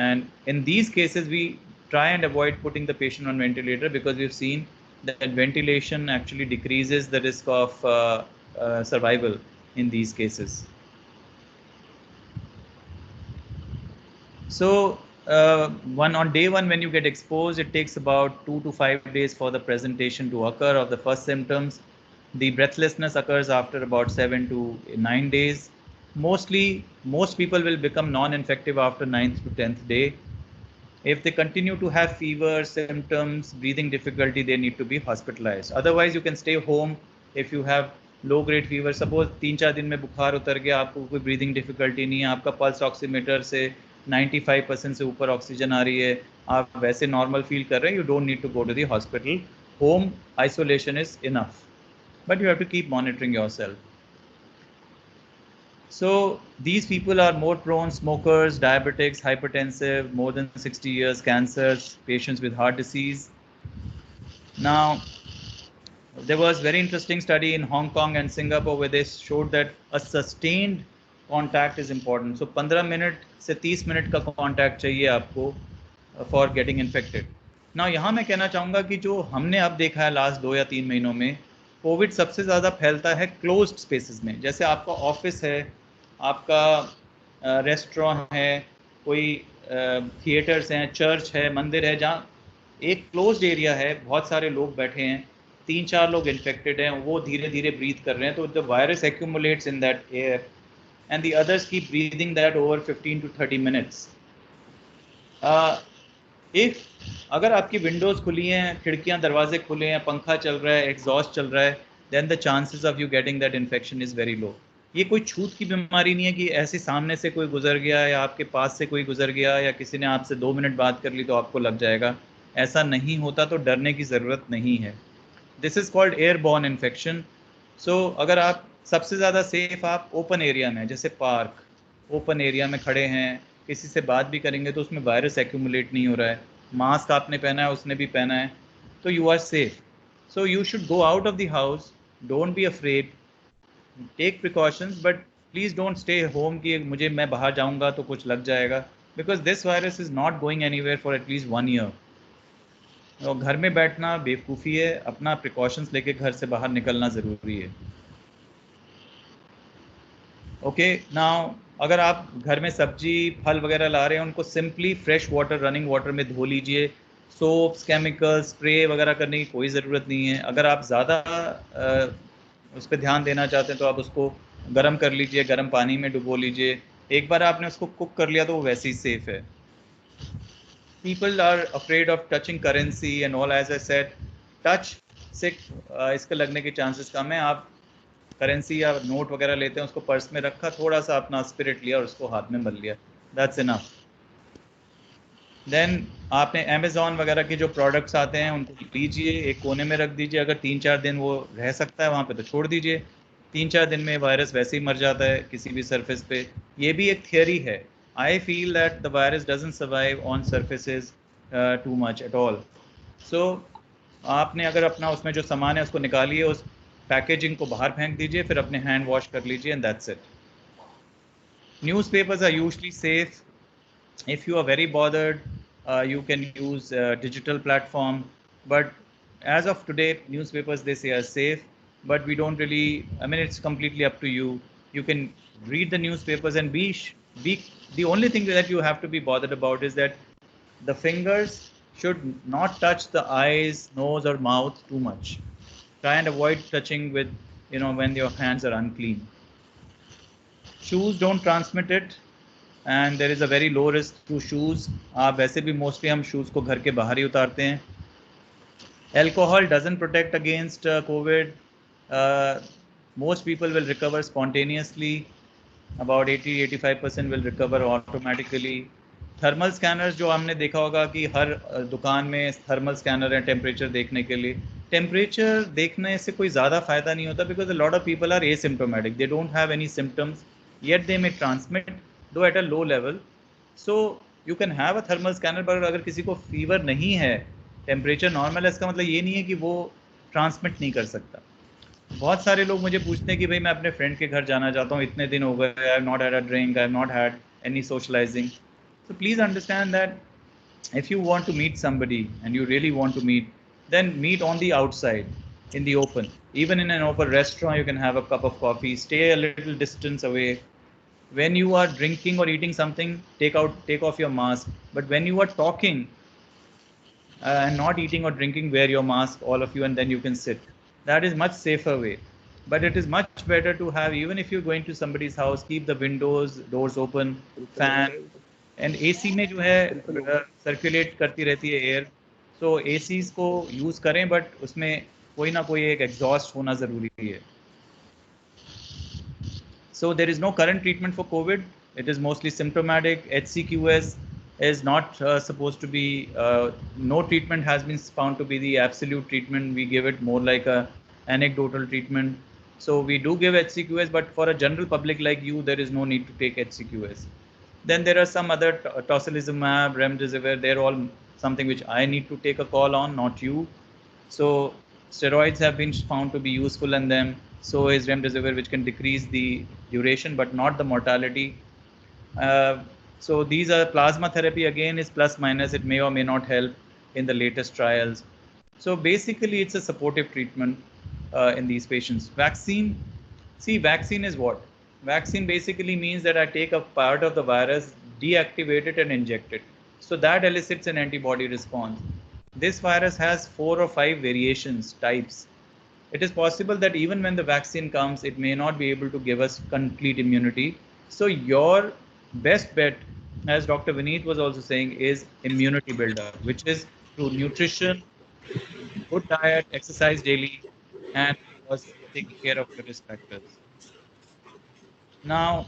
Speaker 2: and in these cases we try and avoid putting the patient on ventilator because we've seen that ventilation actually decreases the risk of survival in these cases. So on day one, when you get exposed, it takes about 2 to 5 days for the presentation to occur of the first symptoms. The breathlessness occurs after about 7 to 9 days. Mostly, most people will become non-infective after 9th to 10th day. If they continue to have fever, symptoms, breathing difficulty, they need to be hospitalized. Otherwise, you can stay home if you have low grade fever. Suppose 3-4 दिन में बुखार उतर गया, आपको कोई breathing difficulty नहीं है, आपका pulse oximeter से 95% से ऊपर ऑक्सीजन आ रही है, आप वैसे normal feel कर रहे हैं, you don't need to go to the hospital. Home isolation is enough, but you have to keep monitoring yourself. So these people are more prone: smokers, diabetics, hypertensive, more than 60 years, cancers, patients with heart disease. Now, there was very interesting study in Hong Kong and Singapore where they showed that a sustained contact is important. So 15 minute से 30 minute का contact चाहिए आपको for getting infected. Now यहाँ मैं कहना चाहूँगा कि जो हमने अब देखा है लास्ट 2 या 3 महीनों में, कोविड सबसे ज़्यादा फैलता है क्लोज्ड स्पेसेस में. जैसे आपका ऑफिस है, आपका रेस्टोरेंट है, कोई थिएटर्स हैं, चर्च है, मंदिर है, जहाँ एक क्लोज्ड एरिया है, बहुत सारे लोग बैठे हैं, 3-4 लोग इन्फेक्टेड हैं, वो धीरे धीरे ब्रीथ कर रहे हैं, तो the virus accumulates in that air and the others keep breathing that over 15 to 30 minutes. If अगर आपकी विंडोज खुली हैं, खिड़कियां दरवाजे खुले हैं, पंखा चल रहा है, एग्जॉस्ट चल रहा है, then the chances of you getting that infection is very low. ये कोई छूत की बीमारी नहीं है कि ऐसे सामने से कोई गुजर गया या आपके पास से कोई गुजर गया या किसी ने आपसे 2 मिनट बात कर ली तो आपको लग जाएगा. ऐसा नहीं होता, तो डरने की ज़रूरत नहीं है. This is called airborne infection. So अगर आप सबसे ज़्यादा सेफ आप ओपन एरिया में, जैसे पार्क, ओपन एरिया में खड़े हैं, किसी से बात भी करेंगे तो उसमें वायरस एक्यूमुलेट नहीं हो रहा है, मास्क आपने पहना है, उसने भी पहना है, तो you are safe. So you should go out of the house, don't be afraid, take precautions, but please don't stay home कि मुझे मैं बाहर जाऊंगा तो कुछ लग जाएगा, because this virus is not going anywhere for at least 1 year. और घर में बैठना बेवकूफ़ी है, अपना प्रिकॉशंस लेके घर से बाहर निकलना ज़रूरी है. ओके, नाउ अगर आप घर में सब्जी फल वगैरह ला रहे हैं, उनको simply fresh water, running water में धो लीजिए. सोप्स, केमिकल्स, स्प्रे वगैरह करने की कोई ज़रूरत नहीं है. अगर आप ज़्यादा उस पर ध्यान देना चाहते हैं तो आप उसको गर्म कर लीजिए, गर्म पानी में डुबो लीजिए. एक बार आपने उसको कुक कर लिया तो वो वैसे ही सेफ है. People are afraid of touching currency and all. As I said, touch से इसके लगने के चांसेस कम है. आप करेंसी या नोट वगैरह लेते हैं, उसको पर्स में रखा, थोड़ा सा अपना स्पिरिट लिया और उसको हाथ में मल लिया, दैट्स इनफ. देन आपने अमेज़ॉन वगैरह के जो प्रोडक्ट्स आते हैं उनको लीजिए, एक कोने में रख दीजिए. अगर 3-4 दिन वो रह सकता है वहाँ पे तो छोड़ दीजिए. 3-4 दिन में वायरस वैसे ही मर जाता है किसी भी सरफेस पे. ये भी एक थियरी है. I feel that the virus doesn't survive on surfaces too much at all. So आपने अगर अपना उसमें जो सामान है उसको निकालिए, उस पैकेजिंग को बाहर फेंक दीजिए, फिर अपने हैंड वॉश कर लीजिए, and that's it. Newspapers are usually safe. If you are very bothered, you can use digital platform. But as of today, newspapers they say are safe. But we don't really. I mean, it's completely up to you. You can read the newspapers and be. The only thing that you have to be bothered about is that the fingers should not touch the eyes, nose, or mouth too much. Try and avoid touching with, when your hands are unclean. Shoes don't transmit it, and there is a very low risk to shoes. वैसे भी mostly हम shoes को घर के बाहर ही उतारते हैं. Alcohol doesn't protect against COVID. Most people will recover spontaneously. About 80-85% will recover automatically. Thermal scanners जो हमने देखा होगा कि हर दुकान में थर्मल स्कैनर है टेम्परेचर देखने के लिए. टेम्परेचर देखने से कोई ज़्यादा फ़ायदा नहीं होता, because a lot of people are asymptomatic, they don't have any symptoms, yet they may transmit too at a low level. So you can have a thermal scanner, पर अगर किसी को फीवर नहीं है, टेम्परेचर नॉर्मल है, इसका मतलब ये नहीं है कि वो ट्रांसमिट नहीं कर सकता. बहुत सारे लोग मुझे पूछते हैं कि भाई मैं अपने फ्रेंड के घर जाना चाहता हूँ, इतने दिन हो गए, I have not had a drink, I have not had any socialising. So please understand that if you want to meet somebody and you really want to meet, then meet on the outside, in the open. Even in an open restaurant, you can have a cup of coffee, stay a little distance away. When you are drinking or eating something, take off your mask. But when you are talking and not eating or drinking, wear your mask, all of you, and then you can sit. That is much safer way. But it is much better to have, even if you're going to somebody's house, keep the windows, doors open, fan, and AC में जो है circulate करती रहती है air, so ACs को use करें, but उसमें कोई ना कोई एक exhaust होना ज़रूरी है. So there is no current treatment for COVID. It is mostly symptomatic. HCQS is not supposed to be, no treatment has been found to be the absolute treatment. We give it more like a anecdotal treatment. So we do give HCQS, but for a general public like you, there is no need to take HCQS. Then there are some other tocilizumab, remdesivir. They're all something which I need to take a call on, not you. So steroids have been found to be useful in them. So is remdesivir, which can decrease the duration but not the mortality. So these are plasma therapy, again is plus minus. It may or may not help in the latest trials. So basically it's a supportive treatment in these patients. Vaccine, see, vaccine is what? Vaccine basically means that I take a part of the virus, deactivate it and inject it. So that elicits an antibody response. This virus has 4 or 5 variations, types. It is possible that even when the vaccine comes, it may not be able to give us complete immunity. So your best bet, as Dr. Vineet was also saying, is immunity builder, which is through nutrition, good diet, exercise daily, and of course taking care of your risk factors. Now,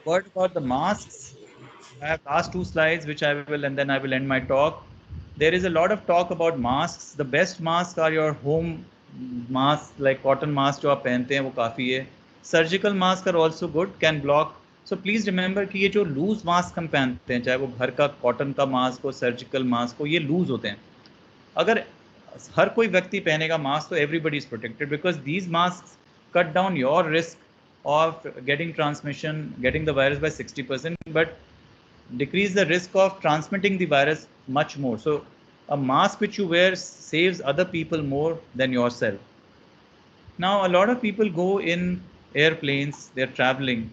Speaker 2: what about the masks? I have last 2 slides, which I will, and then I will end my talk. There is a lot of talk about masks. The best masks are your home masks, like cotton mask जो आप पहनते हैं वो काफ़ी है. Surgical masks are also good, can block. So please remember कि ये जो loose mask हम पहनते हैं, चाहे वो घर का cotton का mask हो, surgical mask हो, ये loose होते हैं. अगर हर कोई व्यक्ति पहनेगा मास्क तो everybody is protected, because these masks cut down your risk of getting transmission, getting the virus by 60%, but decrease the risk of transmitting the virus much more. So a mask which you wear saves other people more than yourself. Now, a lot of people go in airplanes, they're traveling.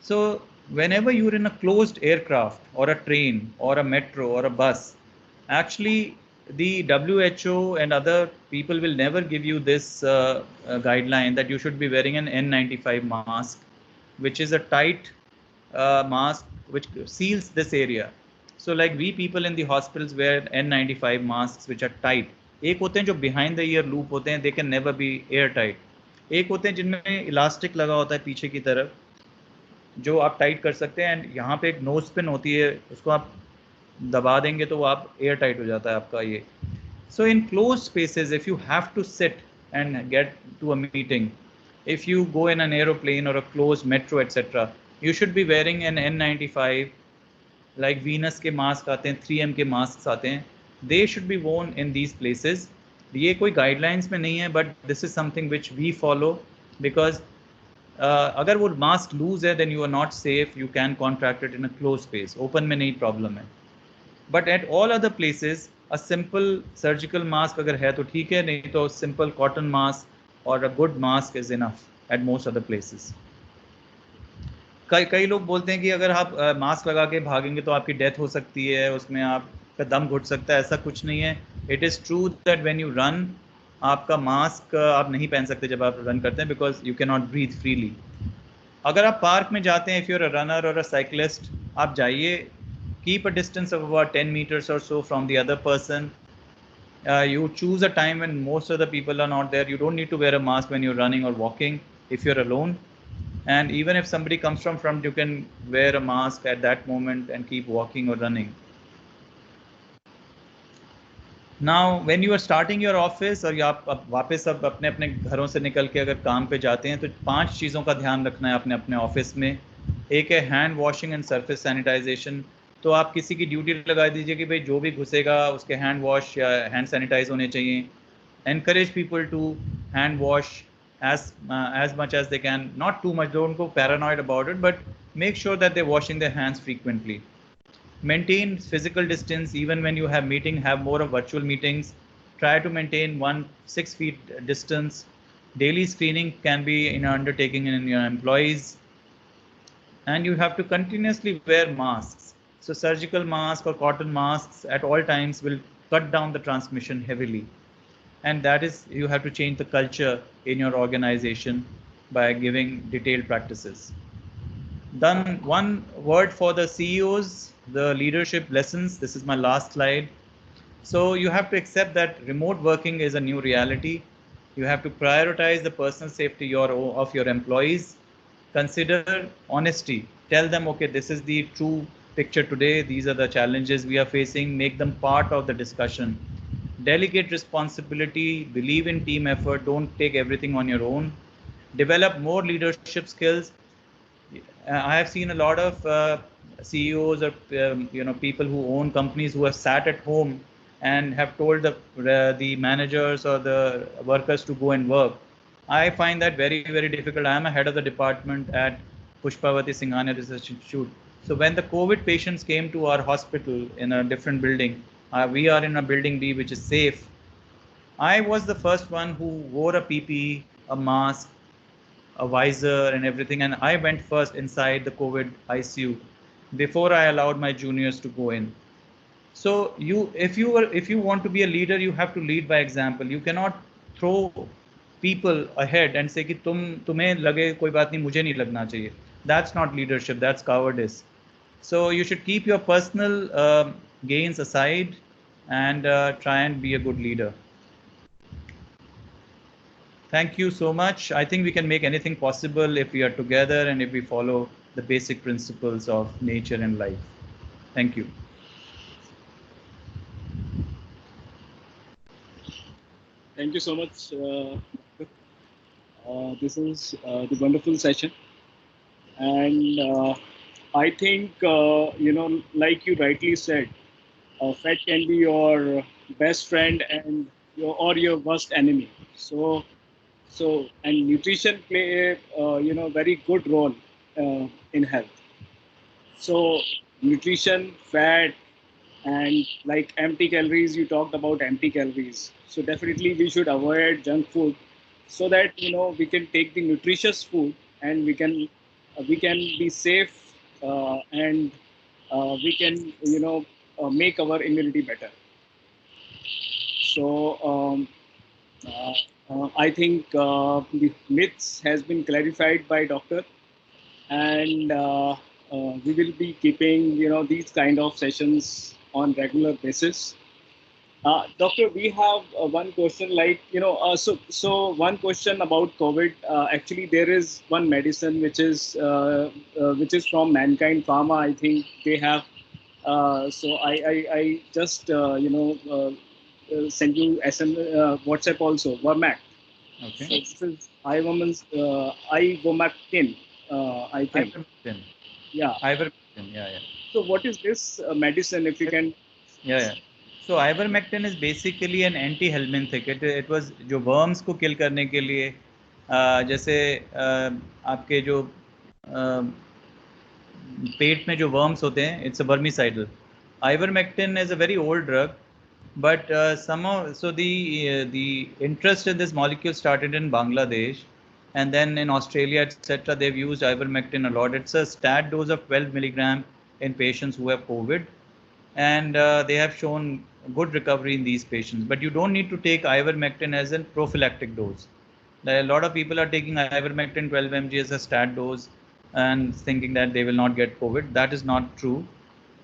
Speaker 2: So whenever you're in a closed aircraft or a train or a metro or a bus, actually the WHO and other people will never give you this guideline that you should be wearing an N95 mask, which is a tight mask which seals this area. So like we people in the hospitals wear N95 masks which are tight. एक होते हैं जो behind the ear loop होते हैं, they can never be airtight. एक होते हैं जिनमें इलास्टिक लगा होता है पीछे की तरफ जो आप टाइट कर सकते हैं, एंड यहाँ पे एक नोज पिन होती है, उसको आप दबा देंगे तो वो आप एयर टाइट हो जाता है आपका ये. So in close spaces if you have to sit and get to a meeting, if you go in an aeroplane or a closed metro etc, you should be wearing an N95, like Venus के mask आते हैं, 3M के mask आते हैं, they should be worn in these places. ये कोई guidelines में नहीं है, but this is something which we follow, because अगर वो मास्क लूज है then you are not safe, you can contract it in a closed space. Open में नहीं प्रॉब्लम है, but at all other places a simple surgical mask अगर है तो ठीक है, नहीं तो simple cotton mask or a good mask is enough at most other places. कई लोग बोलते हैं कि अगर आप मास्क लगा के भागेंगे तो आपकी डेथ हो सकती है, उसमें आपका दम घुट सकता है. ऐसा कुछ नहीं है. It is true that when you run, आपका मास्क आप नहीं पहन सकते जब आप रन करते हैं, because you can not breathe freely. अगर आप पार्क में जाते हैं, if you are a runner और अ साइकिलिस्ट, आप जाइए, keep a distance of about 10 meters or so from the other person. You choose a time when most of the people are not there. You don't need to wear a mask when you're running or walking if you're alone. And even if somebody comes from front, you can wear a mask at that moment and keep walking or running. Now, when you are starting your office और आप वापस अब अपने अपने घरों से निकल के अगर काम पे जाते हैं, तो 5 चीज़ों का ध्यान रखना है अपने अपने ऑफिस में. एक है hand washing and surface sanitisation. तो आप किसी की ड्यूटी लगा दीजिए कि भाई जो भी घुसेगा उसके हैंड वॉश या हैंड सैनिटाइज होने चाहिए. Encourage people to hand wash as much as they can, not too much, don't go paranoid about it, but make sure that they're washing their hands frequently. Maintain physical distance. Even when you have meeting, have more of virtual meetings, try to maintain 6 feet distance. Daily screening can be an undertaking in your employees, and you have to continuously wear masks. So surgical mask or cotton masks at all times will cut down the transmission heavily. and that is you have to change the culture in your organization by giving detailed practices. Then one word for the CEOs, the leadership lessons. This is my last slide. So you have to accept that remote working is a new reality. You have to prioritize the personal safety of your employees. Consider honesty. Tell them, okay, this is the true picture today. These are the challenges we are facing. Make them part of the discussion. Delegate responsibility. Believe in team effort. Don't take everything on your own. Develop more leadership skills. I have seen a lot of CEOs or people who own companies who have sat at home and have told the managers or the workers to go and work. I find that very difficult. I am a head of the department at Pushpavati Singhania Research Institute. So when the COVID patients came to our hospital in a different building, we are in a building B which is safe. I was the first one who wore a PPE, a mask, a visor and everything, and I went first inside the COVID ICU before I allowed my juniors to go in. So if you want to be a leader, you have to lead by example. You cannot throw people ahead and say कि तुम्हें लगे कोई बात नहीं मुझे नहीं लगना चाहिए. That's not leadership. That's cowardice. So you should keep your personal gains aside and try and be a good leader. Thank you so much. I think we can make anything possible if we are together and if we follow the basic principles of nature and life. Thank you.
Speaker 1: Thank you so much. This is the wonderful session. And I think, like you rightly said, fat can be your best friend and your worst enemy. So and nutrition play a very good role in health. So nutrition, fat, and like empty calories, you talked about empty calories. So definitely we should avoid junk food so that we can take the nutritious food and we can be safe and we can make our immunity better. So I think the myths has been clarified by doctor, and we will be keeping these kind of sessions on regular basis. Doctor, we have one question, like so one question about COVID. Actually, there is one medicine which is from Mankind Pharma. I think they have. So I just send you WhatsApp also, Vermac.
Speaker 2: Okay.
Speaker 1: So this is Ivermectin, I think.
Speaker 2: Ivermectin.
Speaker 1: Yeah.
Speaker 2: Ivermectin. Yeah.
Speaker 1: So what is this medicine, if you can?
Speaker 2: Yeah. So ivermectin is basically an anti-helminthic. It was जो worms को kill करने के लिए जैसे आपके जो पेट में जो worms होते हैं, it's a vermicidal. Ivermectin is a very old drug, but somehow so the interest in this molecule started in Bangladesh, and then in Australia, etc. They've used ivermectin a lot. It's a stat dose of 12 milligram in patients who have COVID, and they have shown good recovery in these patients. But you don't need to take ivermectin as a prophylactic dose. A lot of people are taking ivermectin 12 mg as a stat dose and thinking that they will not get COVID. That is not true.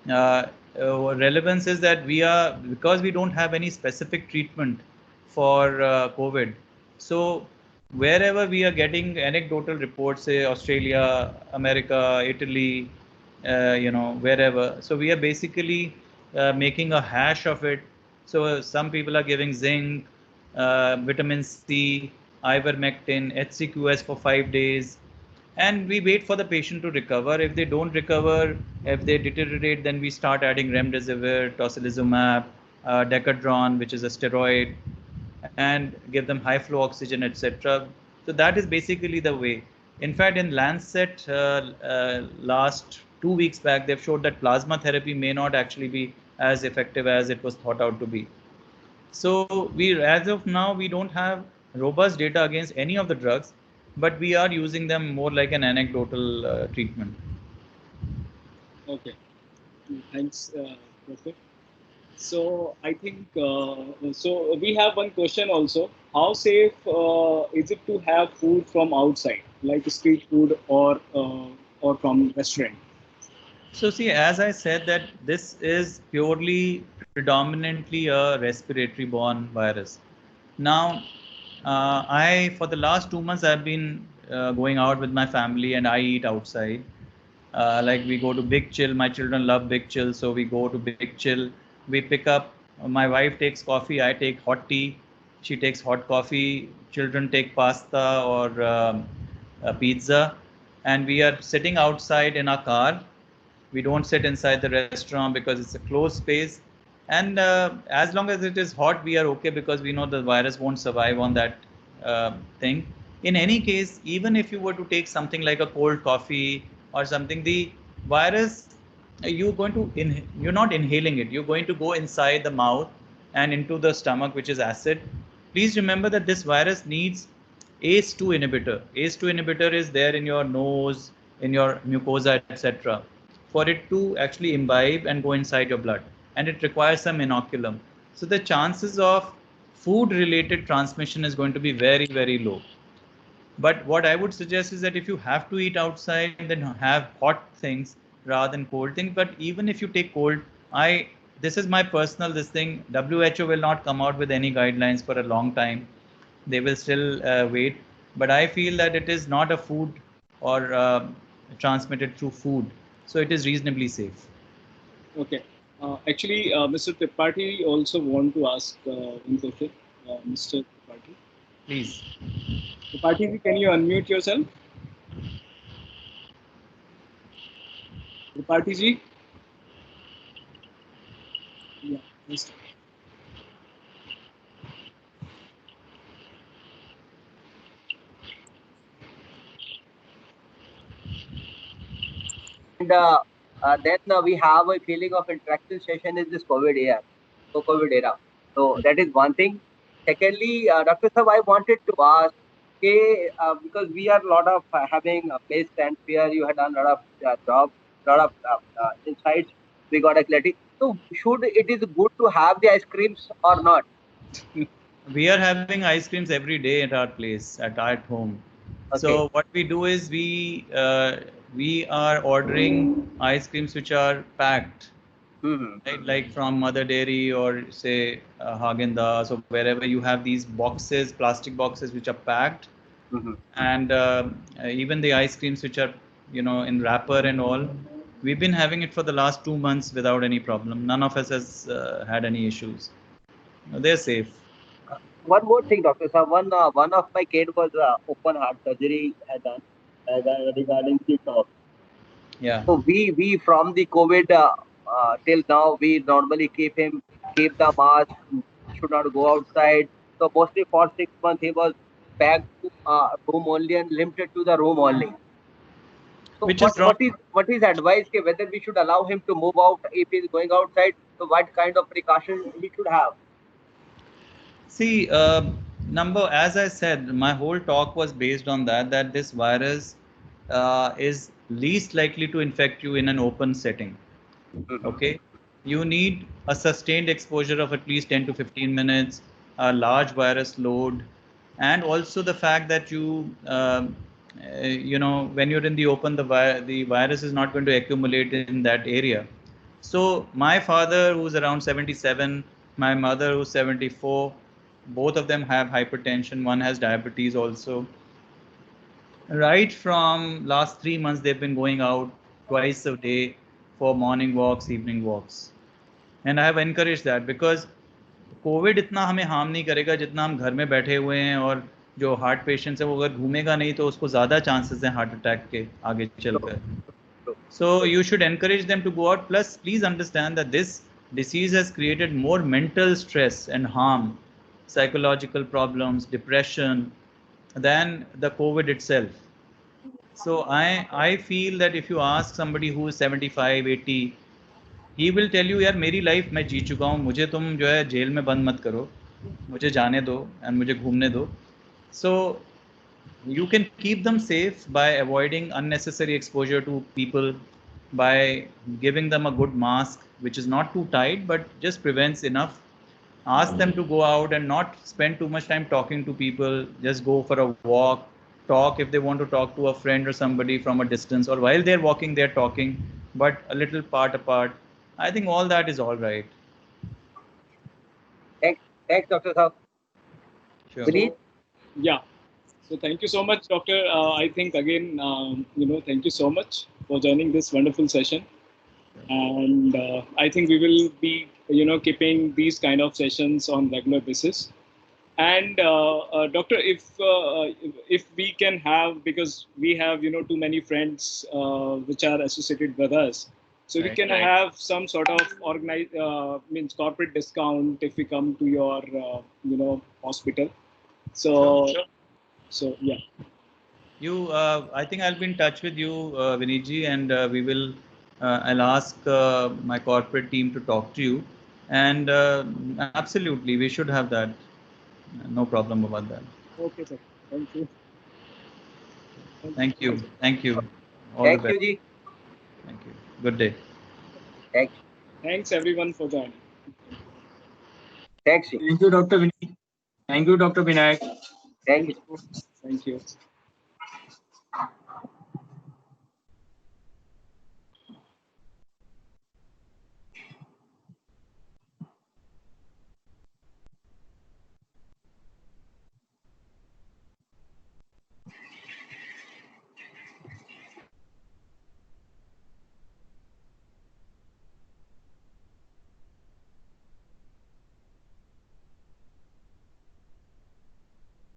Speaker 2: Relevance is that because we don't have any specific treatment for COVID. So wherever we are getting anecdotal reports, say Australia, America, Italy, wherever. So we are basically making a hash of it. So some people are giving zinc, vitamin C, ivermectin, HCQS for 5 days, and we wait for the patient to recover. If they don't recover, if they deteriorate, then we start adding remdesivir, tocilizumab, decadron, which is a steroid, and give them high flow oxygen, etc. So that is basically the way. In fact, in Lancet last 2 weeks back, they've showed that plasma therapy may not actually be as effective as it was thought out to be. So as of now, we don't have robust data against any of the drugs, but we are using them more like an anecdotal treatment.
Speaker 1: Okay, thanks, Doctor. So I think so. We have one question also. How safe is it to have food from outside, like street food or from restaurant?
Speaker 2: So see, as I said, that this is purely predominantly a respiratory borne virus. Now, for the last 2 months, I've been going out with my family and I eat outside. Like we go to Big Chill. My children love Big Chill, so we go to Big Chill. We pick up. My wife takes coffee. I take hot tea. She takes hot coffee. Children take pasta or pizza, and we are sitting outside in our car. We don't sit inside the restaurant because it's a closed space, and as long as it is hot, we are okay because we know the virus won't survive on that thing. In any case, even if you were to take something like a cold coffee or something, the virus, you're not inhaling it, you're going to go inside the mouth and into the stomach, which is acid. Please remember that this virus needs ACE2 inhibitor. ACE2 inhibitor is there in your nose, in your mucosa, etc., for it to actually imbibe and go inside your blood, and it requires some inoculum. So the chances of food related transmission is going to be very, very low. But what I would suggest is that if you have to eat outside, then have hot things rather than cold things. But even if you take cold, this is my personal this thing. WHO will not come out with any guidelines for a long time. They will still wait. But I feel that it is not a food or transmitted through food, so it is reasonably safe.
Speaker 1: Okay. Actually, Mr. Tripathi also want to ask one question. Mr. Tripathi.
Speaker 2: Please.
Speaker 1: Tripathi, can you unmute yourself? Tripathi ji? Yeah. Yes.
Speaker 3: And then we have a feeling of interaction session in this COVID era. So COVID era. So that is one thing. Secondly, Dr. Sir, I wanted to ask, okay, because we are a lot of having a place and where you had done a lot of job, lot of insights. We got a clarity. So should it is good to have the ice creams or not?
Speaker 2: We are having ice creams every day at our place, at our home. Okay. So what we do is we are ordering ice creams which are packed, right? Like from Mother Dairy or say Haagen-Dazs or wherever you have these boxes, plastic boxes which are packed, and even the ice creams which are in wrapper and all. We've been having it for the last 2 months without any problem. None of us has had any issues. They're safe.
Speaker 3: One more thing, Doctor Sir. One of my kid was open heart surgery done regarding the top.
Speaker 2: Yeah.
Speaker 3: So we from the COVID till now we normally keep the mask, should not go outside. So mostly for 6 months he was packed to room only and limited to the room only. So
Speaker 2: which is wrong.
Speaker 3: What is advice whether we should allow him to move out if he is going outside? So what kind of precautions we should have?
Speaker 2: See, as I said, my whole talk was based on that this virus is least likely to infect you in an open setting. Okay, you need a sustained exposure of at least 10 to 15 minutes, a large virus load, and also the fact that when you're in the open, the virus is not going to accumulate in that area. So my father, who's around 77, my mother, who's 74, both of them have hypertension. One has diabetes also. Right from last 3 months, they've been going out twice a day for morning walks, evening walks. And I have encouraged that because Covid इतना हमें harm नहीं करेगा जितना हम घर में बैठे हुए हैं, और जो हार्ट पेशेंट्स है वो अगर घूमेगा नहीं तो उसको ज़्यादा चांसेस हैं हार्ट अटैक के आगे चलकर. So you should encourage them to go out. Plus, please understand that this disease has created more mental stress and harm, psychological problems, depression, than the COVID itself. So I feel that if you ask somebody who is 75, 80, he will tell you, यार मेरी life मैं जी चुका हूँ, मुझे तुम जो है jail में बंद मत करो, मुझे जाने दो and मुझे घूमने दो. So you can keep them safe by avoiding unnecessary exposure to people, by giving them a good mask, which is not too tight, but just prevents enough. Ask them to go out and not spend too much time talking to people. Just go for a walk, talk if they want to talk to a friend or somebody from a distance, or while they're walking, they're talking, but a little part apart. I think all that is all right.
Speaker 3: Thanks, Dr. Saab.
Speaker 2: Sure.
Speaker 3: Vineet?
Speaker 1: Yeah. So thank you so much, Doctor. I think again, thank you so much for joining this wonderful session. And I think we will be, keeping these kind of sessions on regular basis. And Doctor, if we can have, because we have, too many friends which are associated with us, so we can have some sort of means corporate discount if we come to your, hospital. So, so yeah.
Speaker 2: I think I'll be in touch with you, Vineetji, and we will. I'll ask my corporate team to talk to you, and absolutely, we should have that. No problem about that.
Speaker 1: Okay, sir. Thank you.
Speaker 2: Thank you. Thank you. All
Speaker 3: Thank
Speaker 2: the best.
Speaker 3: you, Ji.
Speaker 2: Thank you. Good day.
Speaker 3: Thanks.
Speaker 1: Thanks everyone for joining.
Speaker 3: Thanks, Ji.
Speaker 4: Thank you, Dr. Vineet. Thank you, Dr. Vinayak.
Speaker 3: Thank you.
Speaker 1: Thank you.